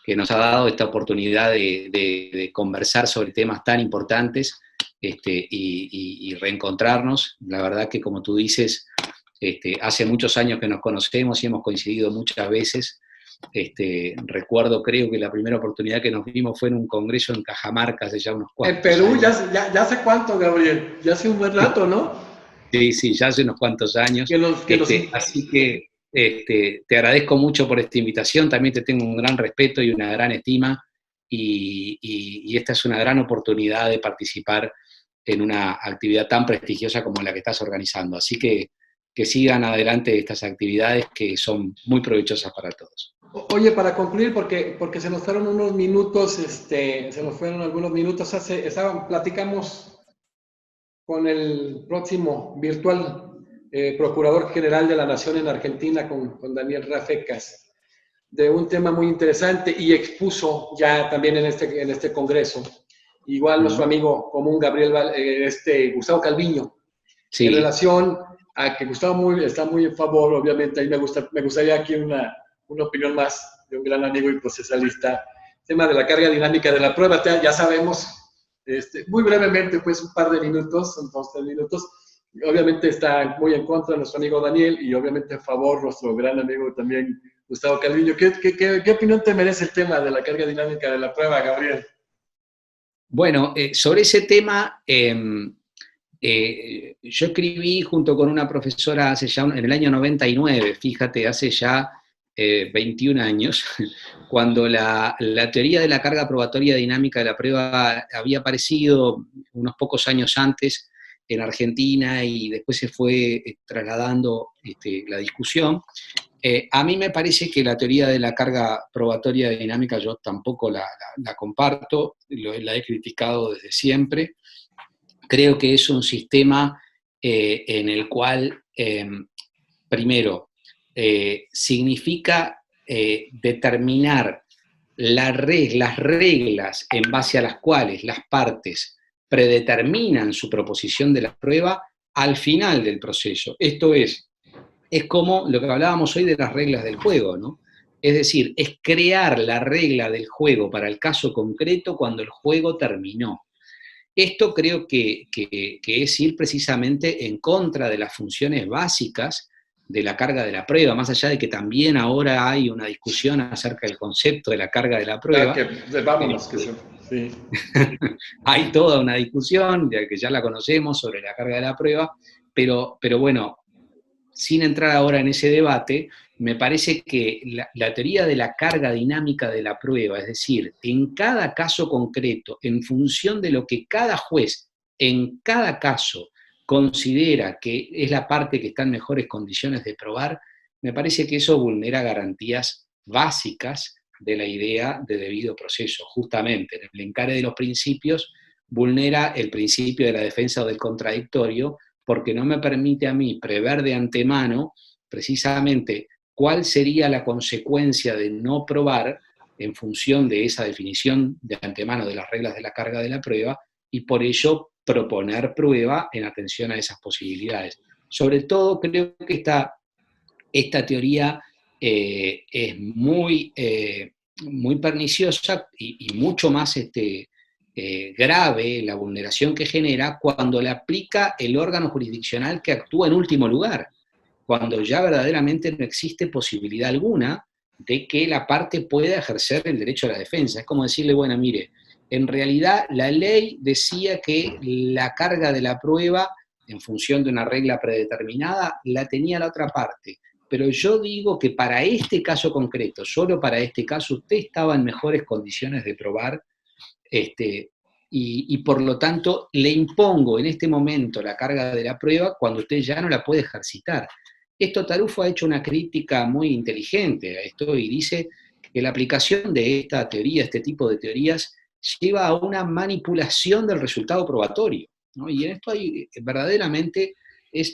que nos ha dado esta oportunidad de conversar sobre temas tan importantes, y reencontrarnos. La verdad que, como tú dices, hace muchos años que nos conocemos y hemos coincidido muchas veces. Recuerdo, creo que la primera oportunidad que nos vimos fue en un congreso en Cajamarca hace ya unos cuantos años. En Perú, años. ya hace cuánto, Gabriel, ya hace un buen rato, ¿no? Sí, ya hace unos cuantos años. Así que te agradezco mucho por esta invitación, también te tengo un gran respeto y una gran estima, y esta es una gran oportunidad de participar en una actividad tan prestigiosa como la que estás organizando. Así que sigan adelante estas actividades que son muy provechosas para todos. Oye, para concluir, porque se nos fueron unos minutos, se nos fueron algunos minutos, platicamos con el próximo virtual Procurador General de la Nación en Argentina, con Daniel Rafecas, de un tema muy interesante, y expuso ya también en este congreso, igual nuestro amigo común Gustavo Calviño, sí, en relación a que Gustavo está muy en favor, obviamente. Ahí me gustaría aquí una opinión más de un gran amigo y procesalista, tema de la carga dinámica de la prueba. Ya sabemos, muy brevemente, pues un par de minutos, son 2-3 minutos. Obviamente está muy en contra nuestro amigo Daniel, y obviamente a favor nuestro gran amigo también Gustavo Calviño. ¿Qué opinión te merece el tema de la carga dinámica de la prueba, Gabriel? Bueno, sobre ese tema, yo escribí junto con una profesora en el año 99, fíjate, hace ya 21 años, cuando la teoría de la carga probatoria dinámica de la prueba había aparecido unos pocos años antes en Argentina, y después se fue trasladando la discusión. A mí me parece que la teoría de la carga probatoria dinámica yo tampoco la comparto, la he criticado desde siempre. Creo que es un sistema en el cual, primero, significa determinar las reglas en base a las cuales las partes predeterminan su proposición de la prueba al final del proceso. Esto es como lo que hablábamos hoy de las reglas del juego, ¿no? Es decir, es crear la regla del juego para el caso concreto cuando el juego terminó. Esto creo que es ir precisamente en contra de las funciones básicas de la carga de la prueba, más allá de que también ahora hay una discusión acerca del concepto de la carga de la prueba. Sí. Hay toda una discusión, que ya la conocemos, sobre la carga de la prueba, pero bueno, sin entrar ahora en ese debate, me parece que la teoría de la carga dinámica de la prueba, es decir, en cada caso concreto, en función de lo que cada juez en cada caso considera que es la parte que está en mejores condiciones de probar, me parece que eso vulnera garantías básicas de la idea de debido proceso. Justamente, en el encare de los principios, vulnera el principio de la defensa o del contradictorio, porque no me permite a mí prever de antemano precisamente cuál sería la consecuencia de no probar en función de esa definición de antemano de las reglas de la carga de la prueba, y por ello proponer prueba en atención a esas posibilidades. Sobre todo creo que esta teoría es muy perniciosa y mucho más grave la vulneración que genera cuando la aplica el órgano jurisdiccional que actúa en último lugar, cuando ya verdaderamente no existe posibilidad alguna de que la parte pueda ejercer el derecho a la defensa. Es como decirle, bueno, mire, en realidad la ley decía que la carga de la prueba, en función de una regla predeterminada, la tenía la otra parte. Pero yo digo que para este caso concreto, solo para este caso, usted estaba en mejores condiciones de probar, y por lo tanto le impongo en este momento la carga de la prueba cuando usted ya no la puede ejercitar. Esto Tarufo ha hecho una crítica muy inteligente a esto y dice que la aplicación de esta teoría, este tipo de teorías, lleva a una manipulación del resultado probatorio, ¿no? Y en esto hay verdaderamente,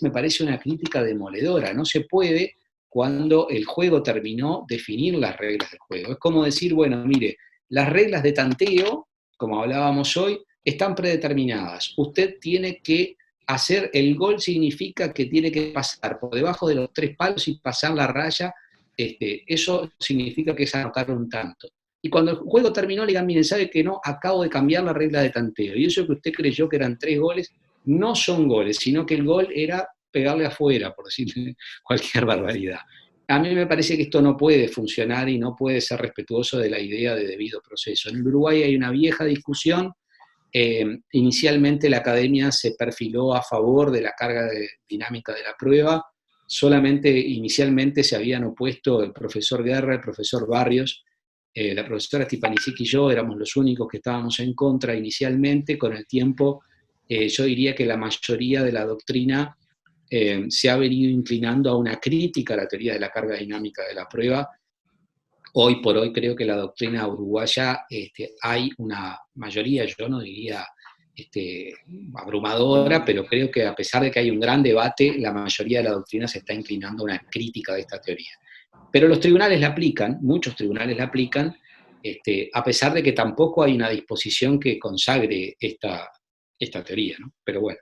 me parece una crítica demoledora. No se puede, cuando el juego terminó, definir las reglas del juego. Es como decir, bueno, mire, las reglas de tanteo, como hablábamos hoy, están predeterminadas. Usted tiene que hacer el gol, significa que tiene que pasar por debajo de los 3 palos y pasar la raya. Eso significa que es anotar un tanto. Y cuando el juego terminó, le digan, miren, ¿sabe que no? Acabo de cambiar la regla de tanteo. Y eso que usted creyó que eran 3 goles, no son goles, sino que el gol era pegarle afuera, por decirle cualquier barbaridad. A mí me parece que esto no puede funcionar y no puede ser respetuoso de la idea de debido proceso. En el Uruguay hay una vieja discusión. Inicialmente la academia se perfiló a favor de la carga dinámica de la prueba. Solamente inicialmente se habían opuesto el profesor Guerra, el profesor Barrios, la profesora Stipanisic y yo éramos los únicos que estábamos en contra inicialmente. Con el tiempo, yo diría que la mayoría de la doctrina se ha venido inclinando a una crítica a la teoría de la carga dinámica de la prueba. Hoy por hoy creo que la doctrina uruguaya hay una mayoría, yo no diría abrumadora, pero creo que a pesar de que hay un gran debate, la mayoría de la doctrina se está inclinando a una crítica de esta teoría. Pero los tribunales la aplican, muchos tribunales la aplican, a pesar de que tampoco hay una disposición que consagre esta teoría, ¿no? Pero bueno,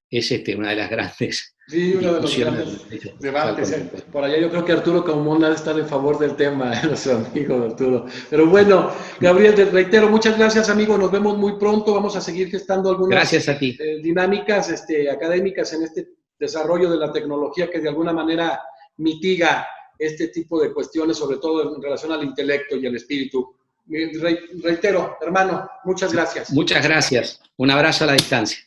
es una de las grandes uno de los grandes debates. Por allá yo creo que Arturo Caumón ha de estar en favor del tema, nuestro amigo Arturo. Pero bueno, Gabriel, te reitero, muchas gracias, amigo, nos vemos muy pronto, vamos a seguir gestando algunas gracias a ti. Dinámicas académicas en este desarrollo de la tecnología que de alguna manera mitiga este tipo de cuestiones, sobre todo en relación al intelecto y al espíritu. Reitero, hermano, muchas gracias. Muchas gracias. Un abrazo a la distancia.